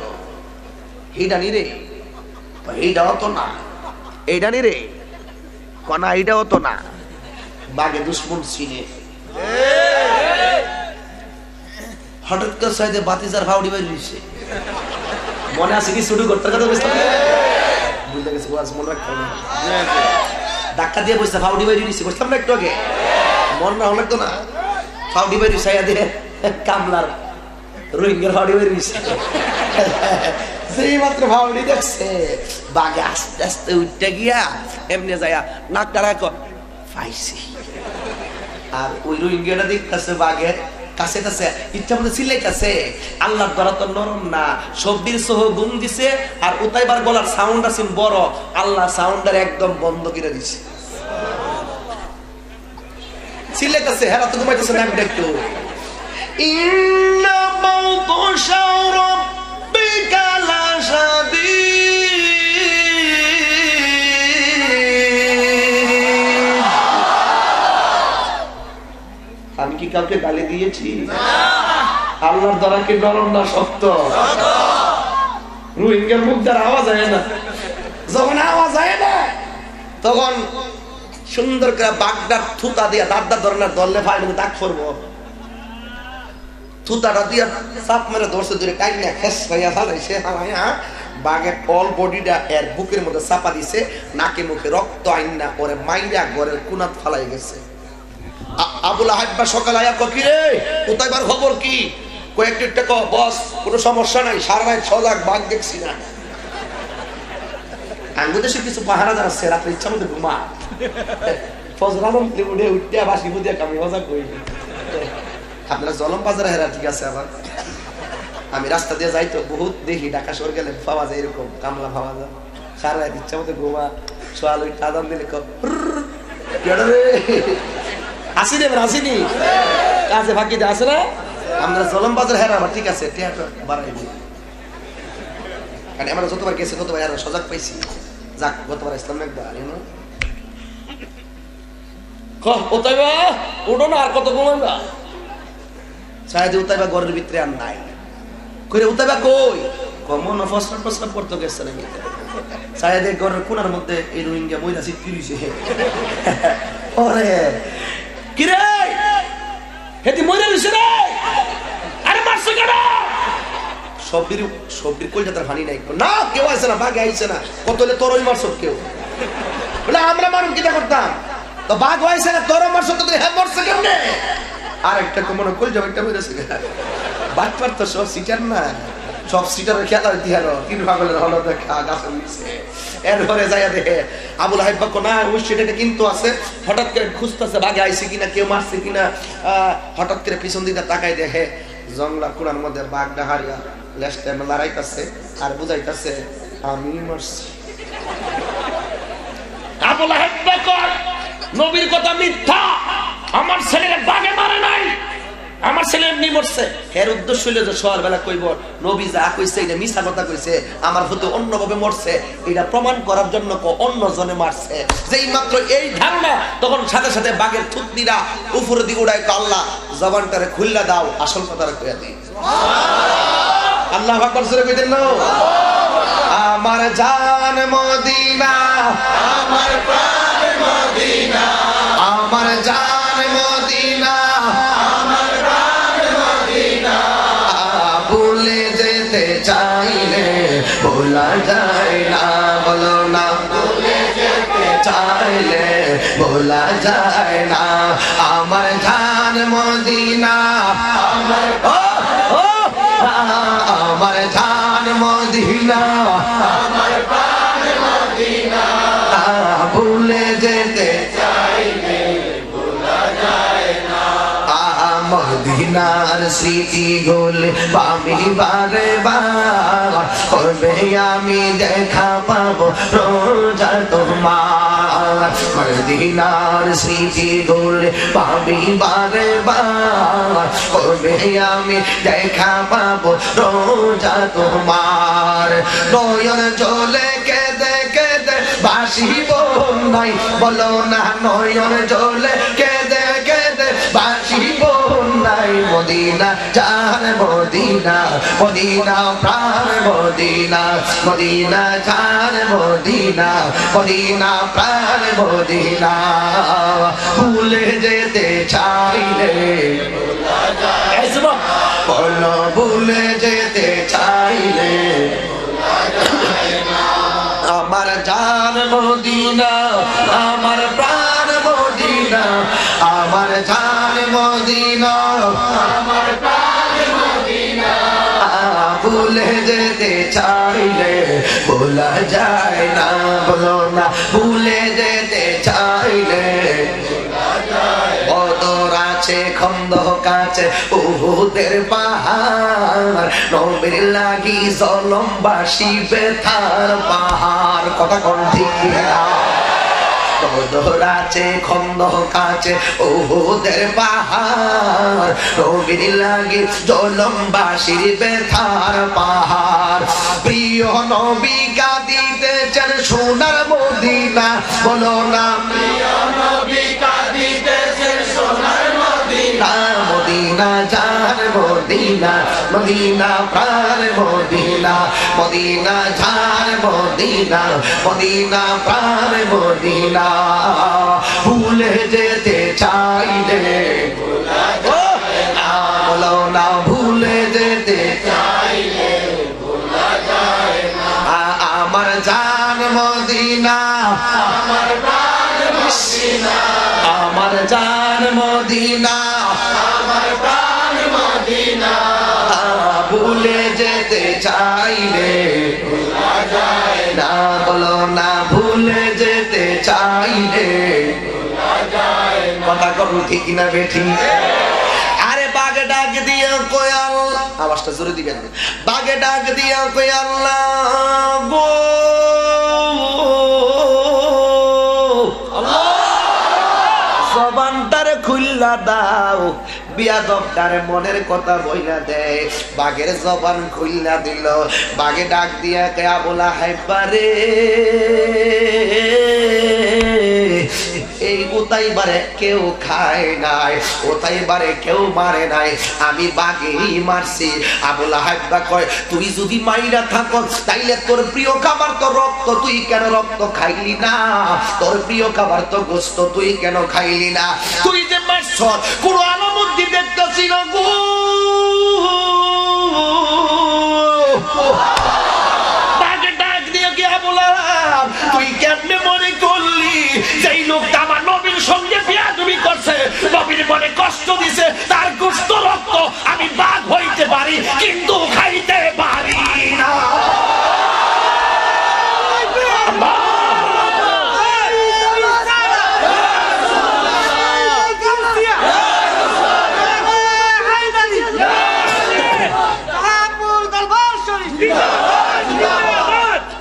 এইটা নিরে, এইটাও তো না, এইটা নিরে কোনা, এইটাও তো না। বাগে দুশ্মন চিনে, হঠাৎ করে সাইডে বাতিজার ফাউডি বাইরে দিচ্ছে। মনে আছে কি শুরু করতে কথা বুঝতে বুঝতে গেছে, মনে রাখতে হবে। ধাক্কা দিয়ে বসতে ফাউডি বাইরে দিচ্ছে, বুঝতাম না একটু আগে, মন না হলে তো না। ফাউডি বাইরে সাইয়া দিয়ে কামলার রোহিঙ্গার ফাউডি বাইরে দিচ্ছে। সেই মাত্র ফাউডি দেখছে, বাগে আস্তে আস্তে উঠতে গিয়া এমনি যাইয়া নাকটা রাখো পাইছি। আর ওই রোহিঙ্গাটা দেখতেছে বাঘের কাছে কাছে ইচ্ছা মতো চিল্লাইতেছে, আল্লাহর ধরা তো নরম না, সবদির সহ গুম দিছে। আর উতাইবার গলার সাউন্ড আছে বড়, আল্লাহ সাউন্ডার একদম বন্ধ করে দিছে। চিল্লাইতেছে, হেরা তো ঘুমাইতেছে না, একটু ইন্না বাতাশা রাব্বিকা লাশাদীদ। আমি কি কাউকে গালি দিয়েছি? আল্লাহর দ্বারা কি নরম না শক্ত? রোহিঙ্গার মুখ দ্বারা আওয়াজ হয় না, যখন আওয়াজ হয় না তখন সুন্দর করে বাগদার থুতা দিয়া দাঁড় ধরনের ধরলে ফাইলে দাগ পড়বো। থুতাটা দিয়া চাপ মেরে ধরছে ধরে কাইনা খেস হইয়া ফেলাইছে বাঘের অল বডিটা এর বুকের মধ্যে চাপা দিছে, নাকে মুখে রক্ত আইনা ওরে মাইরা ঘরের কুনাত ফালাই গেছে। আবুল আহাব্বা সকাল আয়া কি রে উতাইবার খবর কি? কয়েকটি টাকা বস, কোনো সমস্যা নাই, সারা রাত সজাগ, বাঘ দেখছি না। আঙ্গুদেশে কিছু পাহারাদার আছে, রাত্রে ইচ্ছা মতো ঘুমা ফজর আলম উঠে উঠতে বাসি বুঝিয়া কামি মজা করি। আপনারা জলম বাজারে হেরা ঠিক আছে। আবার আমি রাস্তা দিয়ে যাই তো বহুত দেখি ঢাকা শহর গেলে পাওয়া যায় এরকম কামলা পাওয়া যায়, সারা রাত ইচ্ছা মতো ঘুমা, সোয়াল ওই আদান দিলে আসি দেবেন আসিনি কাজে ফাঁকি দিয়ে আসে না। আমরা জলম বাজার হেরা আবার ঠিক আছে বাড়াই দিই, কারণ আমরা যতবার গেছি ততবার হেরা সজাগ পাইছি। যাক গতবার ইসলাম একবার উতাইবা উঠো না, আর কত ঘুমাইবা? সাহেদ উতাইবা ঘরের ভিতরে আর নাই করে উতাইবা কই কমন ফসল প্রস্তাব করতে গেছে নাকি সাহেদের ঘরের কোনার মধ্যে এই রোহিঙ্গা মহিলা সিদ্ধি দিছে। ওরে কি রে হেতি মহিলা দিছে রে, আরে মারছে কেন? সবদির কলজাতার ফানি নাই না, কেউ আসে না, বাঘে আইছে না, কত হলে তোরই মারছ কেউ বলে আমরা মানুষ কিটা করতাম তো বাঘ হয়েছে না, তোর মারছ তো হ্যাঁ মরছে কেমনে? আর একটা মনে কল যাবে একটা বলেছে বাদ পারতো সব সিটার না, সব সিটারের খেলা হইতে হারো তিন পাগলের হলো দেখা গাছের নিচে। এরপরে যাইয়া দেখে আবুল আহাব না ওই সেটা কিন্তু আছে, হঠাৎ করে খুঁজতেছে বাঘে আইছে কিনা, কেউ মারছে কিনা। হঠাৎ করে পিছন দিকে তাকাই দেখে জংলা কুড়ার মধ্যে বাঘ ডাহারিয়া লেস্টে লড়াইতেছে আর বুঝাইতেছে আমি মারছি। আবুল আহাব নবীর কথা মিথ্যা, আমার ছেলের বাঘে মারে নাই, আমার ছেলে এমনি মরছে। এর উদ্দেশ্য হইল যে সকালবেলা কইব নবী যা কইছে এটা মিছা কথা কইছে, আমার হতে অন্যভাবে মরছে, এটা প্রমাণ করার জন্য অন্য জনে মারছে। যেই মাত্র এই ধারণা তখন সাথে সাথে বাঘের থুতনিরা উপরে দিকে উড়াই, আল্লাহ জবানটারে খুললা দাও, আসল কথাটা কইয়া দিই। আল্লাহ আকবার জোরে কইতেন না, আমার জান মদিনা, আমার প্রাণ মদিনা, আমার জান মদিনা, আমার প্রাণ মদিনা। ভুলে যেতে চাইলে ভোলা যায় না, বলো না ভুলে যেতে চাইলে ভোলা যায় না। আমার জান মদিনা, আমার আমার জান মদিনা, আমার প্রাণ মদিনা। ভুলে যেতে চাইলে ভোলা যায় না। মদিনার স্মৃতি গোলে পাবি বারে বার, করবে আমি দেখা পাবো রোজা তোমার। মদিনার স্মৃতি গোলে পাবি বারে বার, করবে আমি দেখা পাবো রোজা তোমার। নয়ন জলে কেঁদে কেঁদে বাসিব নাই, বলো না নয়ন জলে কেঁদে কেঁদে বাসিব নাই। মদিনা জান মদিনা, মদিনা প্রাণ মদিনা, মদিনা জান মদিনা, মদিনা প্রাণ মদিনা। ভুলে যেতে চাইলে বলো, ভুলে যেতে চাইলে আমার জান মদিনা, আমার প্রাণ মদিনা, আমার জান মদিনা, আমার প্রাণ মদিনা। ভুলে যেতে চাইলে ভোলা যায় না, বলো না ভুলে যেতে চাইলে ভোলা যায়। বদর আছে খন্দক আছে উহুদের পাহাড়, নবীর লাগি জলমবাসী বেথার পাহাড়। কথা কোন ঠিক না? বদর আছে খন্দক আছে উহুদের পাহাড়, নবীর লাগি জলমবাসীর বেথার পাহাড়। প্রিয় নবী কাঁদিতেছেন সোনার মদিনা, বলো না প্রিয় নবী কাঁদিতেছেন সোনার মদিনা। মদিনা জান মদিনা, মদিনা প্রাণ মদিনা, মদিনা জান মদিনা, মদিনা প্রাণ মদিনা। ভুলে যেতে চাইলে বলো না ভুলে আমার প্রাণ মদিনা, আমার জান মদিনা, আমার প্রাণ মদিনা। ভুলে যেতে চাইলে ভোলা যায় না, বলো না ভুলে যেতে চাইলে ভোলা যায় না। কথা কম ঠিক না বেঠি? আরে বাগে ডাক দিয়ে কই আল্লাহ, আওয়াজটা জোরে দিবেন, বাগে ডাক দিয়ে কই আল্লাহ গো, জবানটারে খুইলা দাও, বিয়াদবটার মনের কথা বইলা দেয়। বাঘের জবান খুইলা দিল, বাঘে ডাক দিয়া কে আবু লাহাব রে, এই উতাইবারে কেউ খায় নাই, উতাইবারে কেউ মারে নাই, আমি বাঘেই মারছি। আবু লাহাব কয় তুই যদি মাইরা থাকো তাইলে তোর প্রিয় খাবার তো রক্ত, তুই কেন রক্ত খাইলি না? তোর প্রিয় খাবার তো গোশত, তুই কেন খাইলি না? তুই যে মারছ কোন আলামতি দেখতেছি না গো। বাঘে ডাক দিয়ে কি আবু লাহাব তুই কেমনে মনে করলি যেই লোকটা আমার নবীর সঙ্গে বিয়াদবি করছে, নবীর মনে কষ্ট দিছে, তার গোশত রক্ত আমি বাঘ হইতে পারি কিন্তু খাইতে পারি না?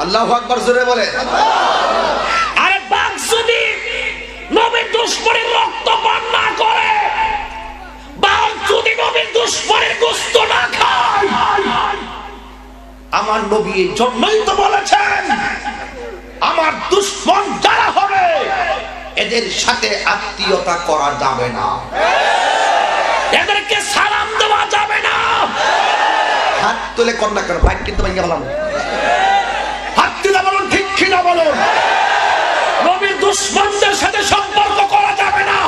আল্লাহু আকবার জোরে বলে। আরে বাঘ যদি নবীর দুশমনের রক্ত পান না করে, বাঘ যদি নবীর দুশমনের গোশত না খায়, আমার নবী এই জন্যই তো বলেছেন আমার দুশমন যারা হবে এদের সাথে আত্মীয়তা করা যাবে না, এদেরকে সালাম দেওয়া যাবে না। হাত তুলে কন্যা করে ভাই কিন্তু ভাইয়া বললাম হাত তুলে বলুন ঠিক কিনা বলুন। নবীর দুশমনদের সাথে সম্পর্ক করা যাবে না,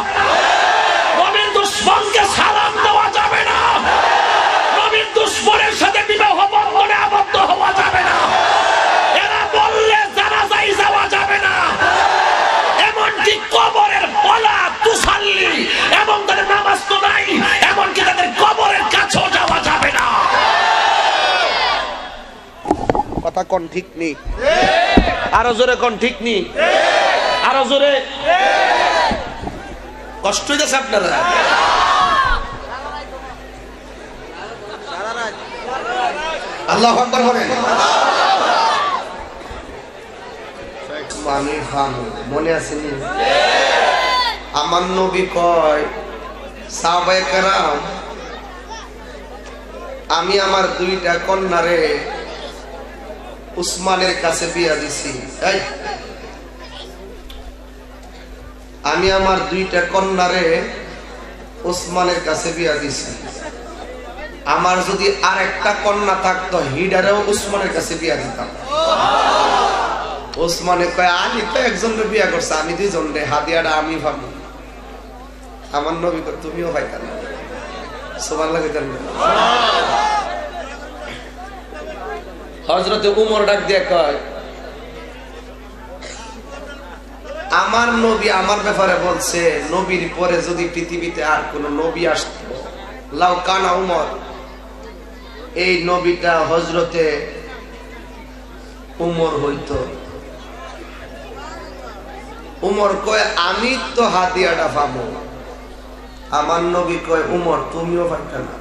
নবীর দুশমনকে সালাম দেওয়া যাবে না, নবীর দুশমনের সাথে বিবাহ বন্ধনে আবদ্ধ হওয়া যাবে না, এরা বললে জানাজায় যাওয়া যাবে না, এমনকি কবরের বলা তুসাল্লি এবং তাদের নামাজ তো নাই, এমনকি তাদের কবরের কাছেও যাওয়া যাবে না। কথা কোন ঠিক নেই? আরো জোরে কোন ঠিক নেই? আরো জোরে। কষ্ট হইতেছে আপনারা? আল্লাহু আকবার বলেন। আমি ভালো মনে আছে নি? আমার নবী কয় সাহাবায়ে কেরাম আমি আমার দুইটা কন্যারে উসমানের কাছে বিয়া দিছি। আমি আমার দুইটা কন্যারে উসমানের কাছে বিয়া দিছি। আমার যদি আরেকটা কন্যা থাকতো হিডারেও উসমানের কাছে বিয়া দিতাম। উসমানে কয় আমি তো একজনের বিয়া করছে, আমি দুইজনের হাদিয়াটা আমি ভাবি। আমার নবী কয় তুমিও ভাইতা না, সুবহানাল্লাহ কইতেন না। হযরতে উমর ডাক দিয়ে কয় আমার নবী আমার ব্যাপারে বলছে নবীর পরে যদি পৃথিবীতে আর কোন নবী আসতো লাউ কানা উমর, এই নবীটা হযরতে উমর হইতো। উমর কয় আমি তো হাদিয়াটা পাবো। আমার নবী কয় উমর তুমিও পাইতা না।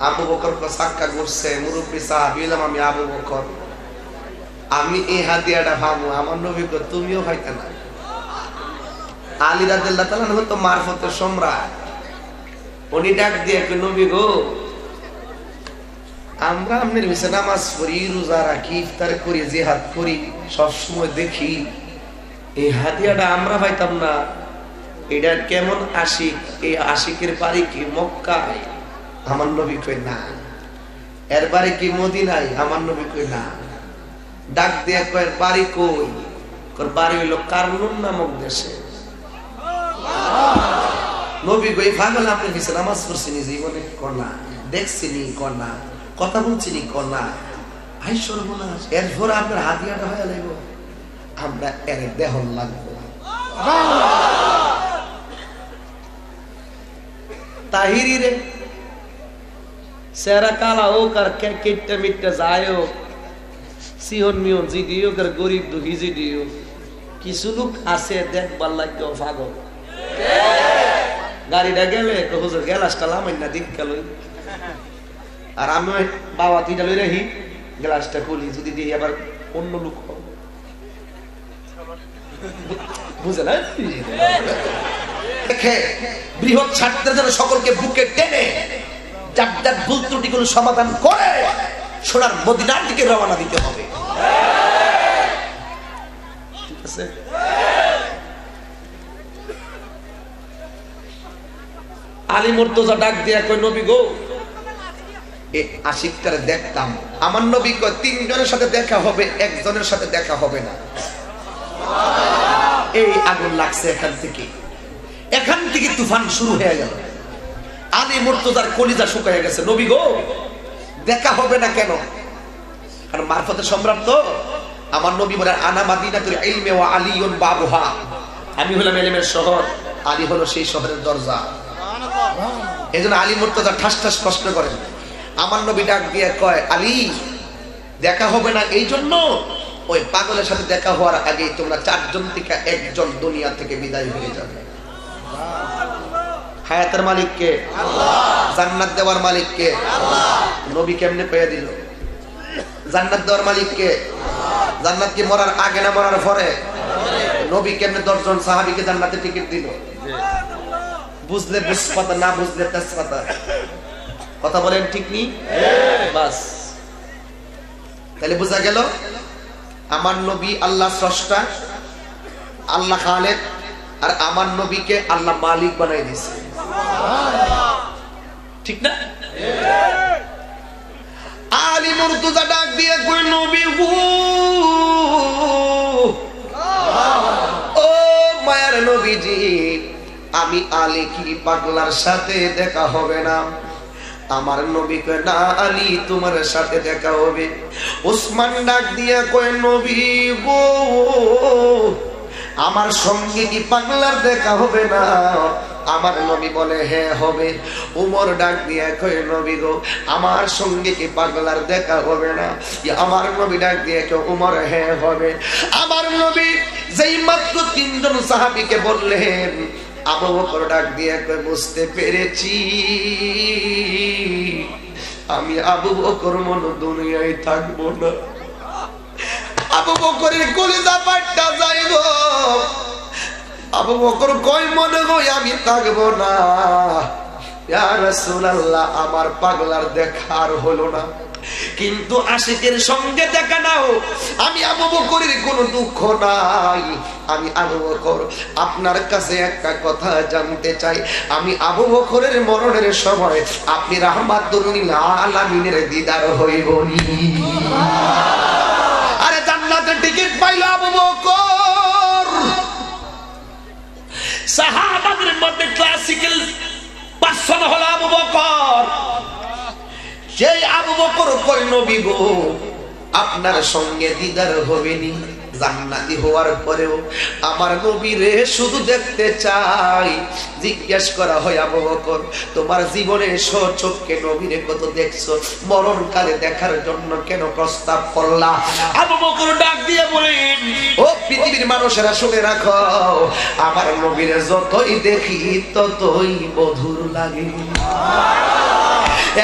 আবু বকর কো সাক্কা করছে মুরব্বী সাহাবী হলাম আমি আবু বকর, আমি এই হাদিয়াটা পাবো। আমার নবী কয় তুমিও পাইতা না। আলী রাদিয়াল্লাহু তাআলা হতো মারফতের সম্রাট, উনি ডাক দিয়ে কয় নবী গো আমরা আপনার মিশে নামাজ পড়ি, রোজা রাখি, ইফতার করি, জিহাদ করি, সবসময় দেখি এই হাদিয়াটা আমরা পাইতাম না। এটা কেমন আশিক, এই আশিকের বাড়ি কি মক্কায়? আমার নবী কই না। এর বাড়ি কি মদিনায়? আমার নবী কই না। ডাক দিয়ে কয় বাড়ি কই? কর বাড়ি হইল কারনুন নামক দেশে। নবী কই পাগল আপনি মিশে নামাজ পড়ছিনি জীবনে? কনা দেখছিনি, কনা কথা বলছিনি, কনা। আই সর্বনাশ, এরপর আপনার হাদিয়াটা হয়ে লাগবে। আমরা এর দেহন লাগবো। তাহিরি রে সেরা কালা হোক আর কেটে মিটে যায় হোক, সিহন মিহন জিডি হোক আর গরিব দুঃখী জিডি হোক, কিছু লোক আছে দেখবার লাগতো পাগল। গাড়িটা গেলে হুজুর গ্যালাসটা লামাই না দিক গেল, আর আমি বাবা তিনটা লই রাখি, গ্লাসটা খুলি যদি দেখি আবার অন্য লোক বুঝে না। বৃহৎ ছাত্রদের জন্য সকলকে বুকে টেনে যার যার ভুল ত্রুটিগুলো সমাধান করে সোনার মদিনার দিকে রওনা দিতে হবে। ঠিক আছে? আলী মুর্তজা ডাক দিয়া কই, নবী গো, এই আশিকটারে দেখতাম, আমার নবী কয় তিনজনের সাথে দেখা হবে, একজনের সাথে দেখা হবে না। এই আগুন লাগছে এখান থেকে তুফান শুরু হয়ে গেল। আলী মুর্তজার কলিজা শুকায় গেছে, নবী গো দেখা হবে না কেন? কারণ মারফতের সম্রাট তো। আমার নবী বলেন আনা মাদিনাতুল ইলমি ওয়া আলিয়ুন বাবুহা, আমি হলাম ইলমের শহর, আলী হলো সেই শহরের দরজা। এজন্য আলী মুর্তজা ঠাস ঠাস প্রশ্ন করেন। আমার নবী ডাক দিয়ে কয়, আলী দেখা হবে না এই জন্য ওই পাগলের সাথে দেখা হওয়ার আগে তোমরা চারজন থেকে একজন দুনিয়া থেকে বিদায় হয়ে যাবে। হায়াতের মালিক কে? আল্লাহ। জান্নাত দেওয়ার মালিক কে? আল্লাহ। নবী কেমনে পেয়ে দিল? জান্নাত দেওয়ার মালিক কে? আল্লাহ। জান্নাত কি মরার আগে না মরার পরে? নবী কেমনে 10 জন সাহাবীকে জান্নাতে টিকিট দিল? বুঝলে বুঝপাতা, না বুঝলে তেজপাতা। কথা বলেন ঠিক নি? বাস, তাহলে বোঝা গেল আমার নবী আল্লাহ স্রষ্টা, আল্লাহ খালেক, আর আমার নবীকে আল্লাহ মালিক বানাই দিয়েছে। ঠিক না? আলী মুর্তজা ডাক দিয়ে কই, নবী গো, ও মায়ার নবীজি, আমি আলী কি পাগলার সাথে দেখা হবে না? আমার নবী কয়, না আলী তোমার সাথে দেখা হবে। ওসমান ডাক দিয়া কয়, নবী গো, আমার সঙ্গে কি পাগলার দেখা হবে না? আমার নবী বলে, হ্যাঁ হবে। উমর ডাক দিয়া কয়, নবী গো, আমার সঙ্গে কি পাগলার দেখা হবে না? আমার নবী ডাক দিয়া কয়, উমর, হ্যাঁ হবে। আমার নবী যেই মাত্র 3 জন সাহাবীকে বললেন, আবু বকর ডাক দিয়ে কয়, বুঝতে পেরেছি, আমি আবু বকর মনে দুনিয়ায় থাকবো না। আবু বকরের কলিজা ফাটা যাইব। আবু বকর কয়, মনে হয় আমি থাকবো না। ইয়া রাসূলুল্লাহ, আমার পাগলার দেখার হলো না, কিন্তু আশিকের সঙ্গে দেখা নাও, আমি আবু বকরের কোনো দুঃখ নাই। আমি আবু বকর আপনার কাছে একটা কথা জানতে চাই, আমি আবু বকরের মরণের সময় আপনি রাহমাতুল লিল আলামিনের দিদার হইবনি। আরে জান্নাতের টিকিট পাইল আবু বকর। সাহাবাদের মধ্যে ক্লাসিক্যাল পার্সন হলো আবু বকর। সেই আবু বকর কয়, নবী গো, আপনার সঙ্গে দিদার হবেনি, জান্নাতি হওয়ার পরেও আমার নবীরে শুধু দেখতে চাই। জিজ্ঞেস করা হয়, আবু বকর তোমার জীবনে স্বচক্ষে নবীরে কত দেখছো, মরণকালে দেখার জন্য কেন প্রস্তাব করলা? আবু বকর ডাক দিয়ে বলেন, ও পৃথিবীর মানুষেরা শুনে রাখো, আমার নবীরে যতই দেখি ততই মধুর লাগে।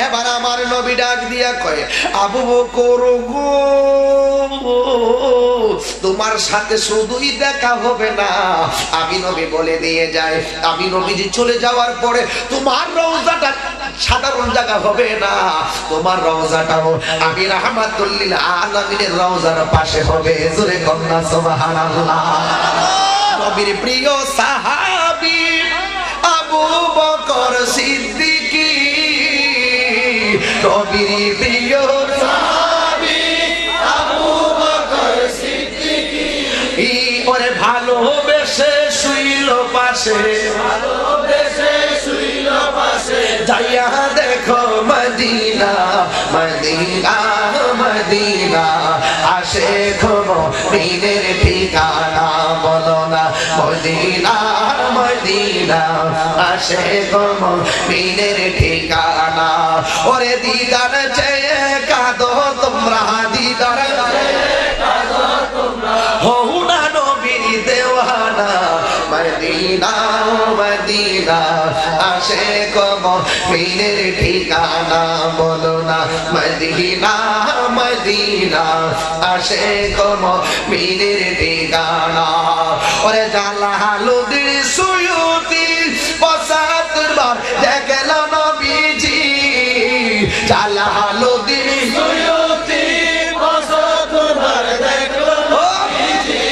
এবার আমার নবী ডাক দিয়া কয়, আবু বকর গো, তোমার সাথে শুধুই দেখা হবে না, আমি নবী বলে দিয়ে যায়, আমি নবীজি চলে যাওয়ার পরে তোমার রওজাটা সাধারণ জায়গা হবে না, তোমার রওজাটাও আমি রাহমাতুল লিল আলামিনের রওজার পাশে হবে। জোরে কন্যা সুবহানাল্লাহ। নবীর প্রিয় সাহাবী আবু বকর সিদ্দিক, নবীর প্রিয় সাহাবী আবু বকর সিদ্দিক, ওরে ভালোবেসে শুইল পাশে, ভালোবেসে শুইল পাশে, যাইয়া দেখো মদিনা, মদিনা, মদিনা, আসে খবর দিনের ঠিকা মদিনা মদিনা আশিক মুমিনের ঠিকানা ওরে দিদার চেয়ে কাঁদো তোমরা দিদার হও না নবীর দেওয়ানা মদিনা মদিনা আশিক মুমিনের ঠিকানা বলো না মদিনা মদিনা আশিক মুমিনের ঠিকানা ওরে জালালুদ্দিন সুয়ুতি ৭৫ বার দেখল নবীজি জালালুদ্দিন সুয়ুতি ৭৫ বার দেখল নবীজি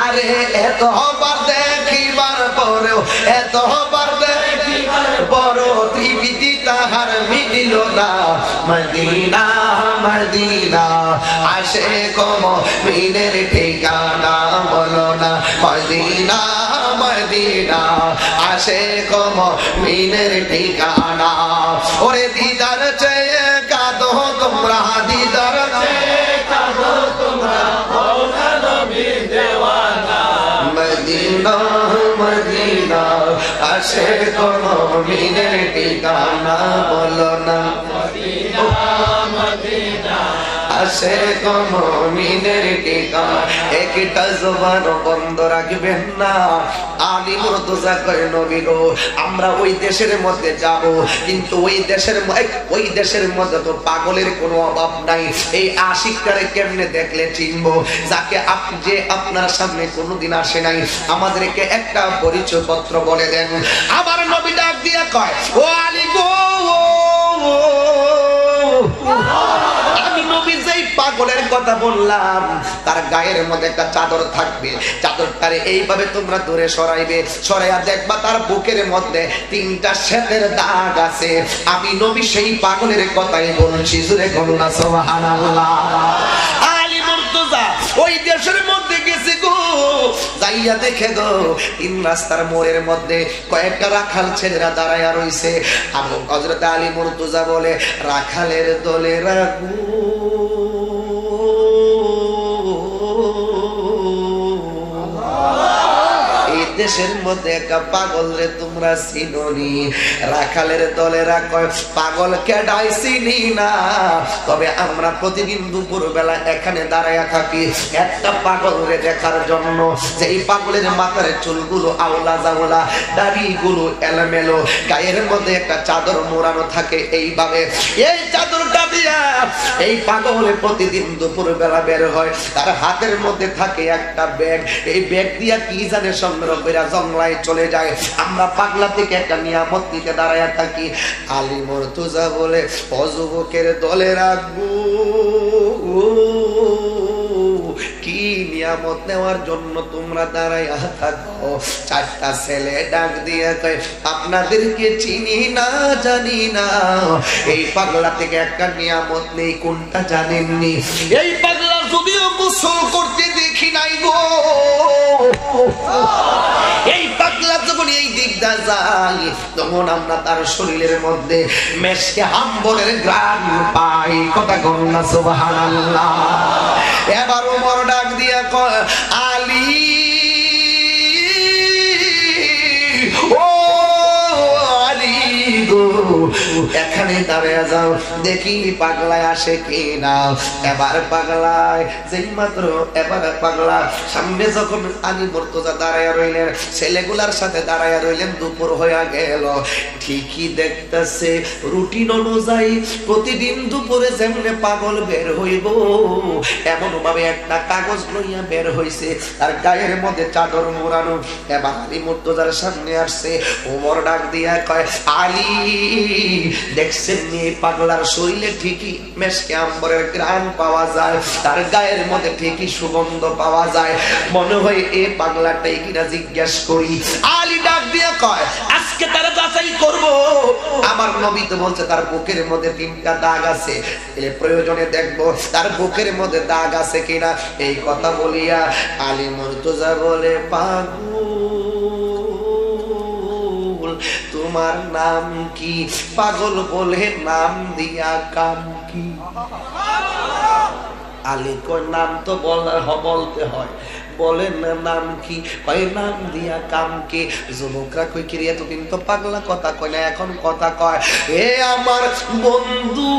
আরে এতবার দেখিবার পরেও এতবার দেখিবার পরও তৃপ্তি তাহার মিলিল না মদিনা মদিনা আশিক মুমিনের ঠিকানা বলো না মদিনা মদিনা আশিক মুমিনের ঠিকানা ওরে দিদার চেয়ে কাঁদো তোমরা দিদার চেয়ে কাঁদো তোমরা হও না নবীর দেওয়ানা মদিনা মদিনা আশিক মুমিনের ঠিকানা বলো না মদিনা মদিনা আশিক মুমিনের ঠিকানা একটা জবান বন্ধ রাখবেন না আলী মুর্তজা কয় নবী গো আমরা ওই দেশের মধ্যে যাব কিন্তু ওই দেশের মধ্যে তো পাগলের কোনো অভাব নাই এই আশিকটারে কেমনে দেখলে চিনবো যাকে আপনি যে আপনার সামনে কোনোদিন আসে নাই আমাদেরকে একটা পরিচয় পত্র বলে দেন আমার নবী ডাক দিয়া কয় ও আলী গো আমি নবী যেই পাগলের কথা বললাম তার গায়ের মধ্যে একটা চাদর থাকবে চাদরটারে এইভাবে তোমরা দূরে সরাইবে সরাইয়া দেখবা তার বুকের মধ্যে 3টা শ্বেতের দাগ আছে আমি নবী সেই পাগলের কথাই বলছি জোরে বলুন না সুবহানাল্লাহ আলী মুর্তজা ওই দেশের মধ্যে গেছে গো যাইয়া দেখে গো 3 রাস্তার মোড়ের মধ্যে কয়েকটা রাখাল ছেলেরা দাঁড়ায়া রইছে আবু হযরত আলী মুর্তজা বলে রাখালের দলে রাখু দেশের মধ্যে একটা পাগল রে তোমরা চিনোনি রাখালের দলেরা কয় পাগল কেডাই চিনি না তবে আমরা প্রতিদিন দুপুর বেলা এখানে দাঁড়ায়া থাকি একটা পাগল রে দেখার জন্য যেই পাগলের মাথার চুলগুলো আওলা জাওলা দাড়িগুলো এলোমেলো গায়ের মধ্যে একটা চাদর মোড়ানো থাকে এইভাবে এই চাদরটা দিয়া এই পাগল প্রতিদিন দুপুর বেলা বের হয় তার হাতের মধ্যে থাকে একটা ব্যাগ এই ব্যাগ দিয়া কি জানে সংগ্রহ জংলায় চলে যায় আমরা পাগলা থেকে একটা নিয়ামত নিতে দাঁড়ায় থাকি আলী মুর্তজা বলে অযুবকের দলে রাখবো কি নিয়ামত নেওয়ার জন্য তোমরা দাঁড়াইয়া থাকো 4টা ছেলে ডাক দিয়ে কয় আপনাদেরকে চিনি না জানি না এই পাগলা থেকে একটা নিয়ামত নেই কোনটা জানেননি এই পাগলা যদিও গোসল করতে দেখি নাই গো এই পাগলা যখন এই দিকটা যায় তখন আমরা তার শরীরের মধ্যে মেশকে আম্বরের ঘ্রাণ পাই কথা বল না সুবহানাল্লাহ এবার ওমর ডাক দিয়া কয় আলী ও আলী গো এখানে দাঁড়িয়ে যাও দেখি পাগলায় আসে কিনা এবার পাগলায় যেই মাত্র এবার পাগলা সামনে যখন আলী মুর্তজা দাঁড়ায় রইলেন ছেলেগুলার সাথে দাঁড়ায় রইলেন দুপুর হয়ে গেল ঠিকই দেখতেছে রুটিন অনুযায়ী প্রতিদিন দুপুরে যেমনে পাগল বের হইব এমন ভাবে একটা কাগজ লইয়া বের হইছে তার গায়ের মধ্যে চাদর মোড়ানো এবার আলী মুর্তজার সামনে আসছে ওমর ডাক দিয়া কয় আলী দেখছেন এই পাগলার শরীরে ঠিকই মেশকে আম্বরের ঘ্রাণ পাওয়া যায় তার গায়ের মধ্যে ঠিকই সুগন্ধ পাওয়া যায় মনে হয় এই পাগলাটাই কিনা জিজ্ঞেস করি আলী ডাক দিয়া কয় আজকে তারা যাচাই করব আমার নবী তো বলছে তার বুকের মধ্যে 3টা দাগ আছে এর প্রয়োজনে দেখব তার বুকের মধ্যে দাগ আছে কিনা এই কথা বলিয়া আলী মুর্তজা বলে পাগল তোমার নাম কি পাগল বলে নাম দিয়া কাম কি আলী কয় নাম তো বলতে হয় বলেন নাম কি? কয় নাম দিয়া কাম কি? যুবকরা কই কি রে এতদিন তো পাগলা কথা কয় না, এখন কথা কয়। এ আমার বন্ধু,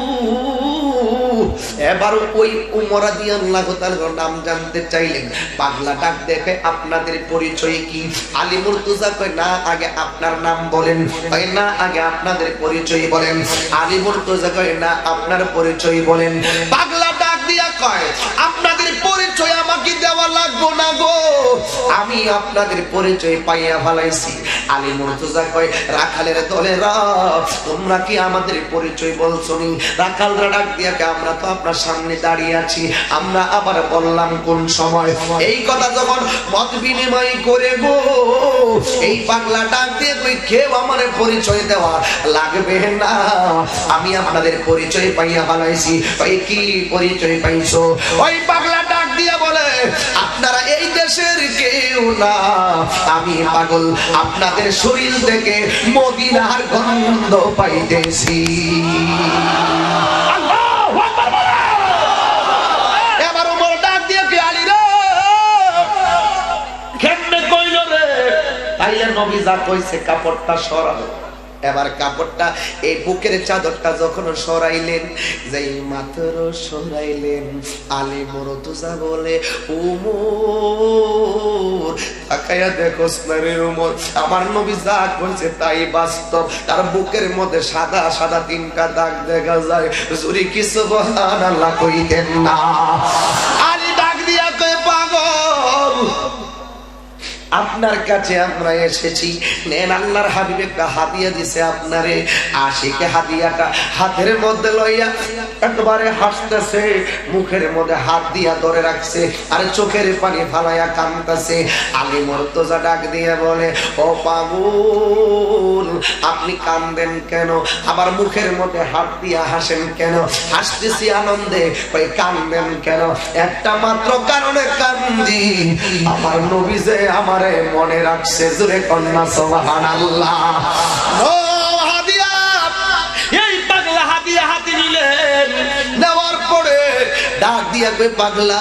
এবার ওই উমর রাদিয়াল্লাহু তাআলার নাম জানতে চাইলেন। পাগলা ডাক দেখে আপনাদের পরিচয় কি? আলী মুর্তজা কয় না আগে আপনার নাম বলেন। কয় না আগে আপনাদের পরিচয় বলেন। আলী মুর্তজা কয় না আপনার পরিচয় বলেন। পাগলা ডাক দিয়া কয় আপনাদের পরিচয় আমাকে দেওয়া লাগবো না গো, আমি আপনাদের পরিচয় পাইয়া ফেলাইছি। আলী মুর্তজা কয় রাখালের দলেরা তোমরা কি আমাদের পরিচয় বলছো নি? রাখালরা ডাক দিয়া কে আমরা তো আপনার সামনে দাঁড়িয়ে আছি, আমরা আবার বললাম কোন সময়? এই কথা যখন মত বিনিময় করে গো, এই পাগলা ডাক দিয়ে কই কেউ আমার পরিচয় দেওয়া লাগবে না, আমি আপনাদের পরিচয় পাইয়া ফেলাইছি। ভাই কি পরিচয় পাইছো? ওই পাগলা ডাক দিয়া বলে আপনারা এই দেশের কেউ না, আমি পাগল, আপনাদের শরীর থেকে মদিনার গন্ধ পাইতেছি। এবার ওমর ডাক দিয়ে কি আলী রে কেমনে কইল রে? তাইলে নবী যা কইছে কাপড়টা সরালো। এবার কাপড়টা এই বুকের চাদরটা যখন সরাইলেন, যেই মাত্র সরাইলেন, আলী মুর্তজা বলে ওমর তাকায়া দেখোস না রে ওমর, আমার নবী যা কইছে তাই বাস্তব। তার বুকের মধ্যে সাদা সাদা তিনটা দাগ দেখা যায়, জোরে কি সুবহানাল্লাহ কইতেন না? আলী ডাক দিয়া কয় পাগল, আপনার কাছে আমরা এসেছি, নেন আল্লাহর হাবিব একটা হাদিয়া দিছে আপনারে। আশিকে হাদিয়াটা হাতের মধ্যে লইয়া একবারে হাসতেছে, মুখের মধ্যে হাত দিয়া ধরে রাখছে, আর চোখের পানি ফালাইয়া কাঁদতেছে। আলী মুর্তজা ডাক দিয়ে বলে ও পাগল, আপনি কাঁদেন কেন? আবার মুখের মধ্যে হাত দিয়া হাসেন কেন? হাসতেছি আনন্দে। ওই কাঁদেন কেন? একটা মাত্র কারণে কান্দি, আমার নবী যে আমারে মনে রাখছে। জোরে কন্যা সুবহানাল্লাহ। ও হাদিয়া, এই পাগলা হাদিয়া হাতে নিলেন, নেওয়ার পরে ডাক দিয়া কই পাগলা,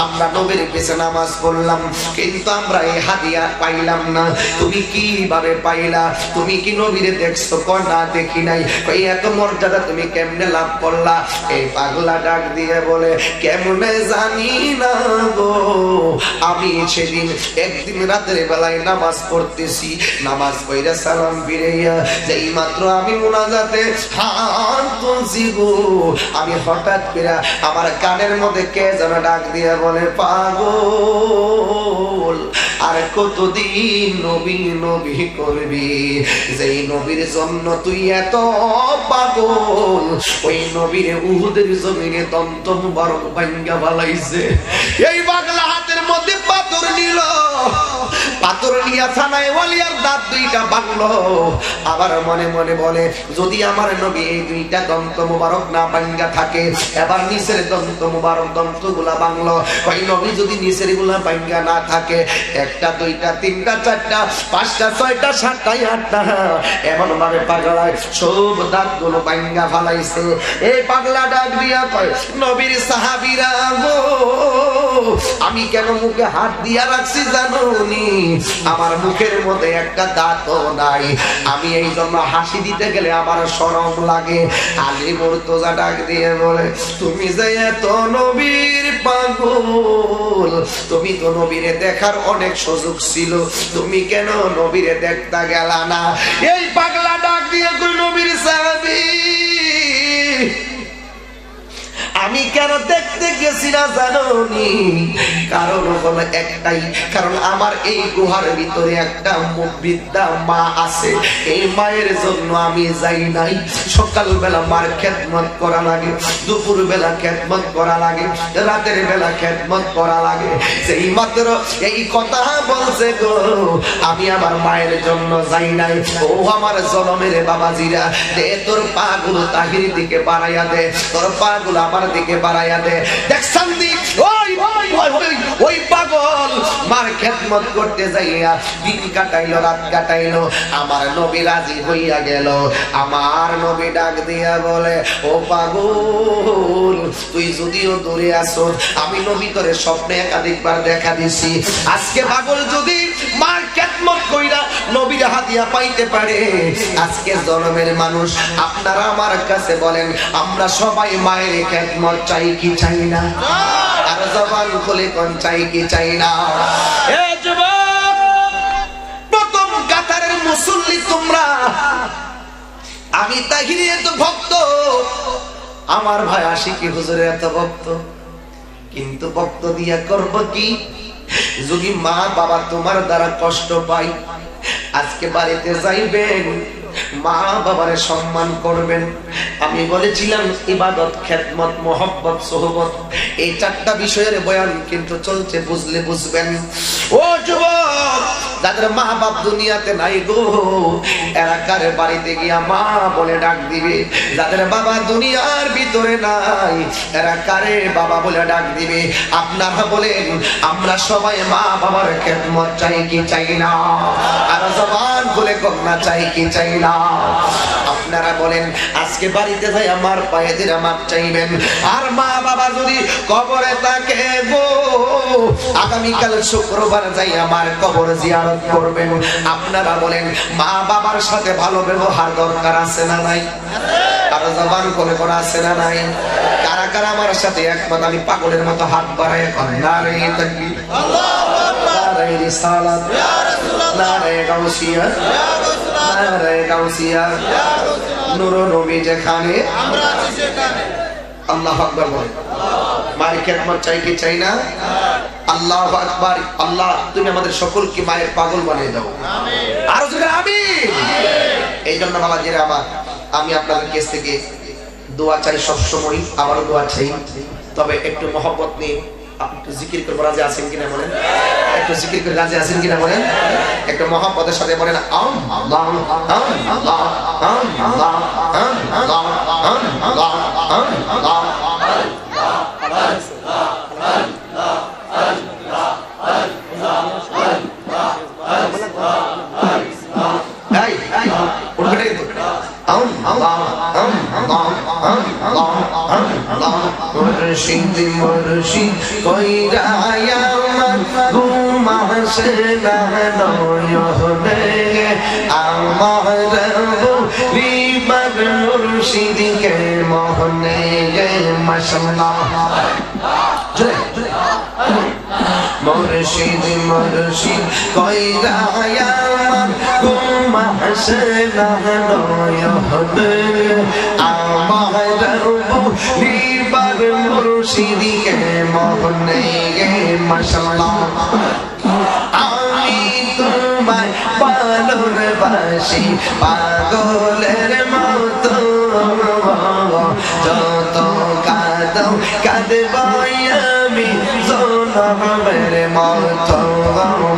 আমরা নবীর পিছে নামাজ পড়লাম কিন্তু আমরা এই হাদিয়া পাইলাম না, তুমি কিভাবে পাইলা? তুমি কি নবীরে দেখছো? কয় না দেখি নাই। কই এত মর্যাদা তুমি কেমনে লাভ করলা? এই পাগলা ডাক দিয়ে বলে কেমনে জানি না গো, আমি সেদিন একদিন রাতের বেলায় নামাজ পড়তেছি, নামাজ পড়ে সালাম ফিরাইয়া যেই মাত্র আমি মুনাজাতে হাত তুলছি গো, আমি হঠাৎ করে আমার কানের মধ্যে কে যেন ডাক দিয়ে বলে পাগল, আর কতদিন নবী নবী করবি? যেই নবীর জন্য তুই এত পাগল, ওই নবীর উহুদের জমিনে দন্ত মুবারক ভাঙ্গা ফেলাইছে। এই পাগলা হাতের মধ্যে পাথর নিল, পাথর নিয়া থানায় ওয়ালিয়ার দাঁত দুইটা ভাঙলো। আবার মনে মনে বলে যদি আমার নবী এই দুইটা দন্ত মুবারক না ভাঙ্গা থাকে, এবার নিচের দন্ত মুবারক দন্তগুলা ভাঙলো। ওই নবী যদি নিচের গুলা ভাঙ্গা না থাকে, একটা দুইটা তিনটা চারটা পাঁচটা ছয়টা সাতটা আটটা এমন ভাবে পাগলায় সব দাঁতগুলো ভাঙ্গা ফেলাইছে। এই পাগলা ডাক দিয়া কয় নবীর সাহাবীরা গো, আমি কেন মুখে হাত দিয়া রাখছি জানোনি? আমার মুখের মধ্যে একটা দাঁতও নাই, আমি এই জন্য হাসি দিতে গেলে আমার শরম লাগে। আলী মুর্তজা ডাক দিয়ে বলে তুমি যে এত নবীর পাগল, তুমি তো নবীরে দেখার অনেক সুযোগ ছিল, তুমি কেন নবীরে দেখতে গেলা না? এই পাগলা ডাক দিয়ে কই নবীর সাহাবী, আমি কেন দেখতে গেছি না জানোনি? কারণ হলো একটাই, কারণ আমার এই গুহার ভিতরে একটা মুবৃদ্ধা মা আছে, এই মায়ের জন্য আমি যাই নাই। সকালবেলা মার খেদমত করা লাগে, দুপুর বেলা খেদমত করা লাগে, রাতের বেলা খেদমত করা লাগে। সেই মাত্র এই কথা বলছে গো, আমি আমার মায়ের জন্য যাই নাই। ও আমার জনমের বাবাজিরা, দে তোর পাগুলো তাহির দিকে বাড়াইয়া দে, তোর পাগুলো আমার দিকে বাড়াইয়া দে। দেখছান দি ওই ওই পাগল মার খেদমত করতে যাইয়া দিন কাটাইলো, রাত কাটাইলো। আমার নবী রাজি হইয়া গেল। আমার নবী ডাক দিয়া বলে, ও পাগল, তুই যদিও দূরে আসো, আমি নবী করে স্বপ্নে একাধিকবার দেখা দিছি। আজকে পাগল যদি মার খেদমত কইরা নবীর হাদিয়া পাইতে পারে, আজকে জনমের মানুষ আপনারা আমার কাছে বলেন, আমরা সবাই মায়ের খেদমত চাই কি চাই না? আর জবান খুলে কোন চাই কি চাই না? এ যুবক, প্রথম কাতারের মুসল্লি তোমরা। আমি তাহিরি এত ভক্ত, আমার ভাই আশিকি হুজুরের এত ভক্ত, কিন্তু ভক্ত দিয়া করব কি? যদি মা বাবা তোমার দ্বারা কষ্ট পাই, আজকে বাড়িতে যাইবেন, মা বাবারে সম্মান করবেন। আমি বলেছিলাম ইবাদত, খেদমত, মোহব্বত, সোহবত, এই চারটা বিষয়ের বয়ান কিন্তু চলছে, বুঝলে বুঝবেন। ও যুবক, যাদের মা বাপ দুনিয়াতে নাই গো, এরা কারে বাড়িতে গিয়া মা বলে ডাক দিবে? যাদের বাবা দুনিয়ার ভিতরে নাই, এরা কারে বাবা বলে ডাক দিবে? আপনারা বলেন, আমরা সবাই মা বাবার খেদমত চাই কি চাই না? আর জবান খুলে কন্যা চাই কি চাই না? আপনারা বলেন, আজকে বাড়িতে যাই আমার পায়ে দিরা মাপ চাইবেন। আর মা বাবা যদি কবরে থাকে গো, আগামীকাল শুক্রবার যাই আমার কবর জিয়ারত করবেন। আপনারা বলেন, মা বাবার সাথে ভালো ব্যবহার দরকার আছে না নাই? কারো জবান করে করা আছে না নাই? কারা কারা আমার সাথে একমত? আমি পাগলের মতো হাত বাড়ায় নারে তাকবীর, নারে রিসালাত, নারে গাউসিয়া, নারে গাউসিয়া, নূর নবী যেখানে আমরা আছি সেখানে। আল্লাহু আকবার বল। মায়ের খেদমত চাই কি চাই না? আল্লাহু আকবার। আল্লাহ তুমি আমাদের সকলকে মায়ের পাগল বানিয়ে দাও, আমিন। আর জোরে আমিন। এই জন্য বাবাজিরা আমার, আমি আপনাদের কাছ থেকে দোয়া চাই সব সময়, আবারও দোয়া চাই, তবে একটু মহব্বত নিয়ে একটু জিকির করে রাজি আছেন কিনা বলেন? একটু জিকির করে রাজি আছেন কিনা বলেন? একটু মহব্বতের সাথে বলেন, আল্লাহ আল্লাহ আল্লাহ আল্লাহ আল্লাহ আল্লাহ। মুর্শিদ মুর্শিদ কইরা আমার ঘুম আসে না নয়নে, আমার রিবার মুর্শিদকে মোহনে মাশাআল্লাহ। মুর্শিদ মুর্শিদ কইরা আমার ঘুম আসে না নয়নে, আমার রিবার মুর্শিদকে মোহনে মাশাআল্লাহ। আমি তোমায় ভালোবাসি পাগলের মতো, যত কাঁদো কাঁদব আমি জনমের মতো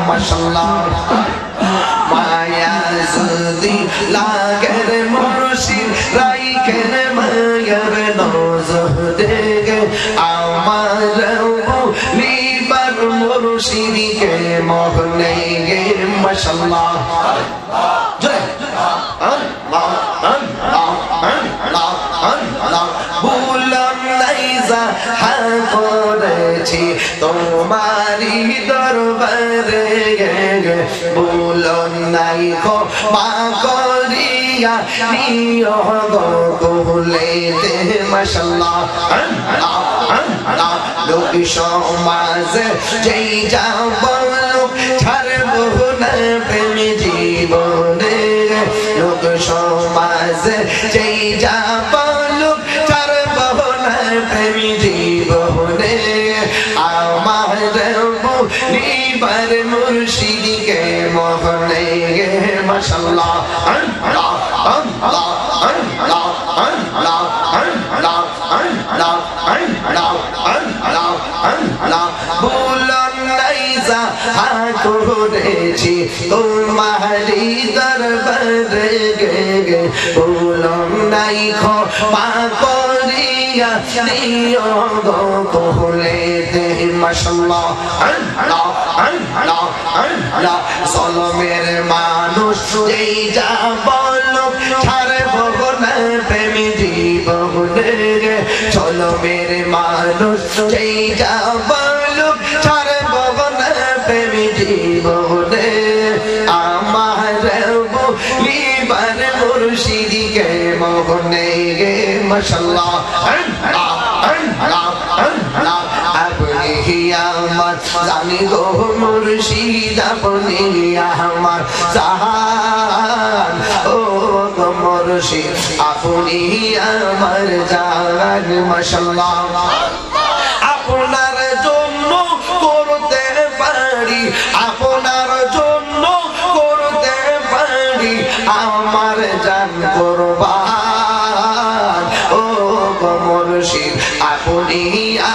মাশাআল্লাহ। মায়া যদি লাগে মুর্শিদ রাইখে মায়ার নজরে, আমার লিবার মুর্শিদকে মোহনে মাশাআল্লাহ। আল্লাহ আল্লাহ আল্লাহ আল্লাহ। বললাম নাই যা করেছি তোমারি দরবারে, বললাম নাই গো মা করিয়া নিও গো কোলেতে মাশাআল্লাহ। আল্লাহ আল্লাহ। লোক সমাজে যেই যাব ছাড়বো না প্রেম জীবনে, লোক সমাজে যেই যাব ছাড়বো না প্রেম জীবনে, আমার লিবার মুর্শিদকে মোহনে মাশাআল্লাহ। আল্লাহ আল্লাহ আল্লাহ আল্লাহ আল্লাহ আল্লাহ আল্লাহ আল্লাহ আল্লাহ। বললাম নাই যা করেছি তোমারি দরবারে, বললাম নাই ক্ষমা করি দিয়া দিও গো কোলে দে মাশাআল্লাহ আল্লাহ আল্লাহ আল্লাহ জলমের মানুষ যেই যা বলো ছাড়বো না প্রেম জীবনে জলমের মানুষ যেই যা বলো ছাড়বো না প্রেম জীবনে আমার বলিবার মুর্শিদকে মোহনে গে মাশাআল্লাহ আল্লাহ আল্লাহ আল্লাহ আপনি আমার জানি গো মুর্শিদ আপনি আমার জান ও গো মুর্শিদ আপনি আমার জান মাশাআল্লাহ আপনার জন্য করতে পারি আপনার জন্য করতে পারি আমার জান কুরবান ও গো মুর্শিদ আপনি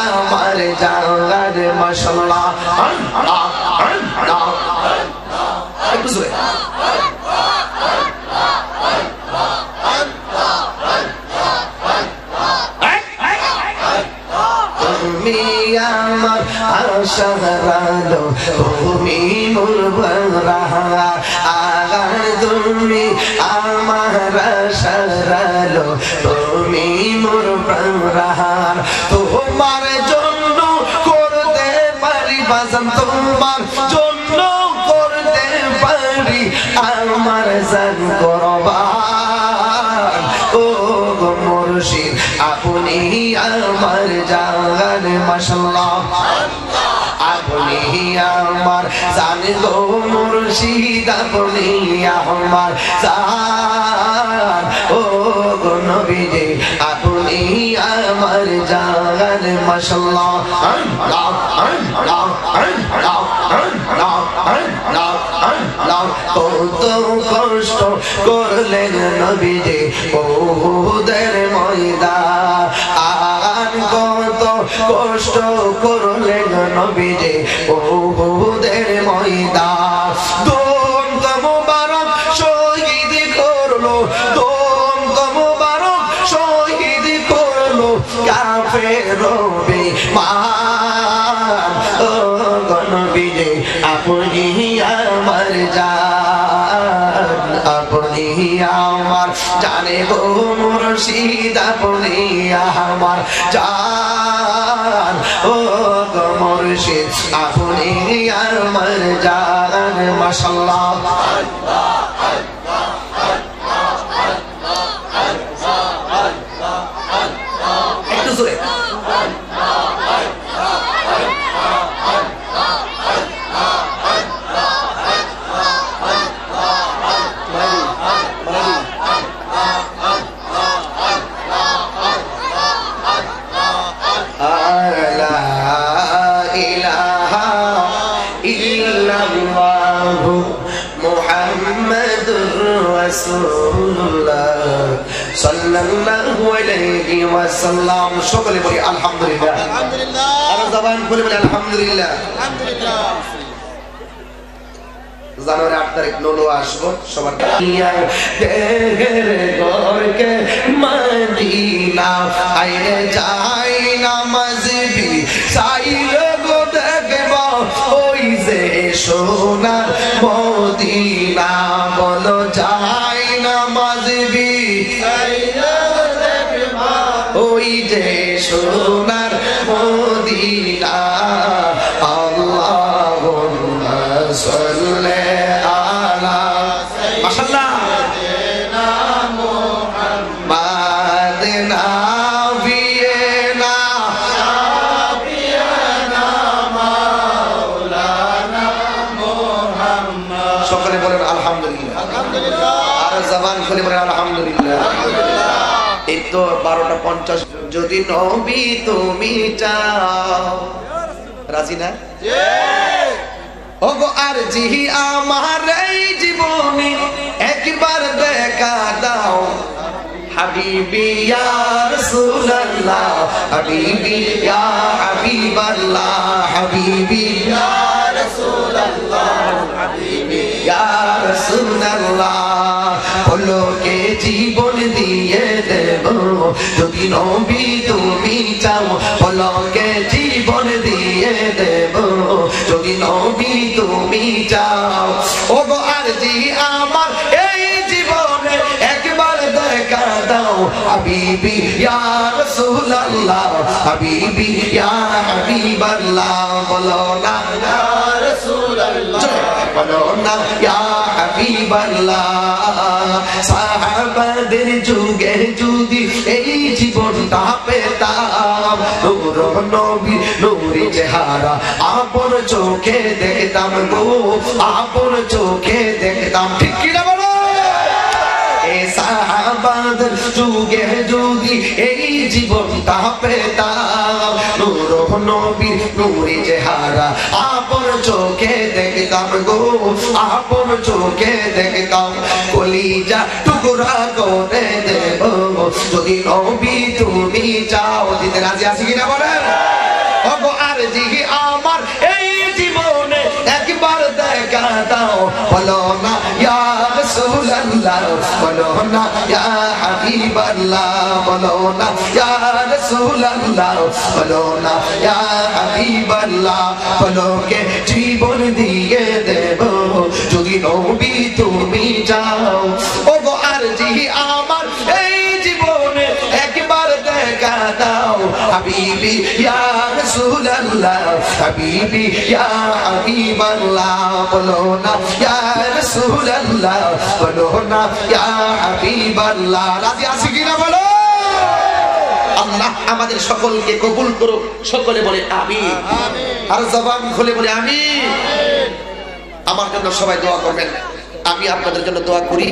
আমার জান মাশাআল্লাহ আল্লাহ আল্লাহ একটু জোরে তুমি আমার আশারালো তুমি মুরবারা আগার তুমি আমার আশারালো তুমি মুরবারা তোমার জন্য করতে পারি বাজান তোমার জন্য করতে পারি আমার জান কুরবান ও গো মুর্শিদ আপনি আমার জান মাশাআল্লাহ আপনি আমার জান গো মুর্শিদ আপনি আমার জান ও গো নবীজি আপনি আমার জান মাশাআল্লাহ আল্লাহ আল্লাহ আল্লাহ আল্লাহ আল্লাহ আল্লাহ কত কষ্ট করলেন নবীজি উহুদের ময়দান কত কষ্ট করলেন নবীজি উহুদের ময়দান দন্ত মুবারক শহীদ করলো দন্ত মুবারক শহীদ করলো কাফের বেঈমান ও নবীজি আপনি আমার জান আপনি আমার জানে গো মুর্শিদ আপনি আমার জান ও গো মুর্শিদ আপনি আমার জান মাশাআল্লাহ একটু জোরে সাল্লাল্লাহু আলাইহি ওয়াসাল্লাম সকলে বলি আলহামদুলিল্লাহ আলহামদুলিল্লাহ আর জবান খুলে বলি আলহামদুলিল্লাহ আলহামদুলিল্লাহ জানুয়ারি 8 তারিখ নোলো আসবো সবার ঘরকে মদিনা আইরে যাই নামাজ বি সাইল গো দেখব ওই যে সোনার মদিনা বলো যাই নামাজ বি সাইল দেখব ওই যে সোনার মদিনা আল্লাহুম্মা সাল্লি এই তো 12:50 যদি নবী তুমি চাও রাজি না ওগো আরজি আমার এই জীবনে একবার দেখা দাও হাবিবি ইয়া রাসূলুল্লাহ হাবিবি ইয়া হাবিবাল্লাহ হাবিবি ইয়া রাসূলুল্লাহ হাবিবি ইয়া রাসূলুল্লাহ বলো কে জীবন দিয়ে দেব যদি নবী তুমি চাও পলকে জীবন দিয়ে দেব যদি নবী তুমি চাও ওগো আরজি আমার এই জীবনে একবার দেখা দাও হাবিবি ইয়া রাসূলুল্লাহ হাবিবি ইয়া হাবিবাল্লাহ বলো না ইয়া রাসূলুল্লাহ বলো না ইয়া হাবিবাল্লাহ সাহাবাদের যুগে যদি এই জীবনটা পেতাম নূর নবী নূরে চেহারা আপন চোখে দেখতাম গো আপন চোখে দেখতাম ঠিক কি না বলো সাহাবাদের যুগে যদি এই জীবনটা পেতাম নূর নবী নূরে চেহারা আপন চোখে দেখতাম গো আপন চোখে দেখতাম কলিজা টুকরা করে দেব যদি নবী তুমি চাও দিতে রাজি আছি কিনা বলেন ওগো আরজি আমার এই জীবনে একবার দেখা দাও বলো না ইয়া রাসূলুল্লাহ বলো না ইয়া হাবিবাল্লাহ বলো না ইয়া রাসূলুল্লাহ বলো না ইয়া হাবিবাল্লাহ বলো কে জীবন দিয়ে দেব যদি নবী তুমি চাও ওগো আরজি আমার এই জীবনে একবার দেখা দাও হাবিবি ইয়া রাসূলুল্লাহ হাবিবি ইয়া হাবিবাল্লাহ বলো না ইয়া রাসূলুল্লাহ বলো না ইয়া হাবিবাল্লাহ রাজি আছি কিনা বলো আল্লাহ আমাদের সকলকে কবুল করো সকলে বলে আমিন আর জবান খুলে বলে আমিন আমার জন্য সবাই দোয়া করবেন আমি আপনাদের জন্য দোয়া করি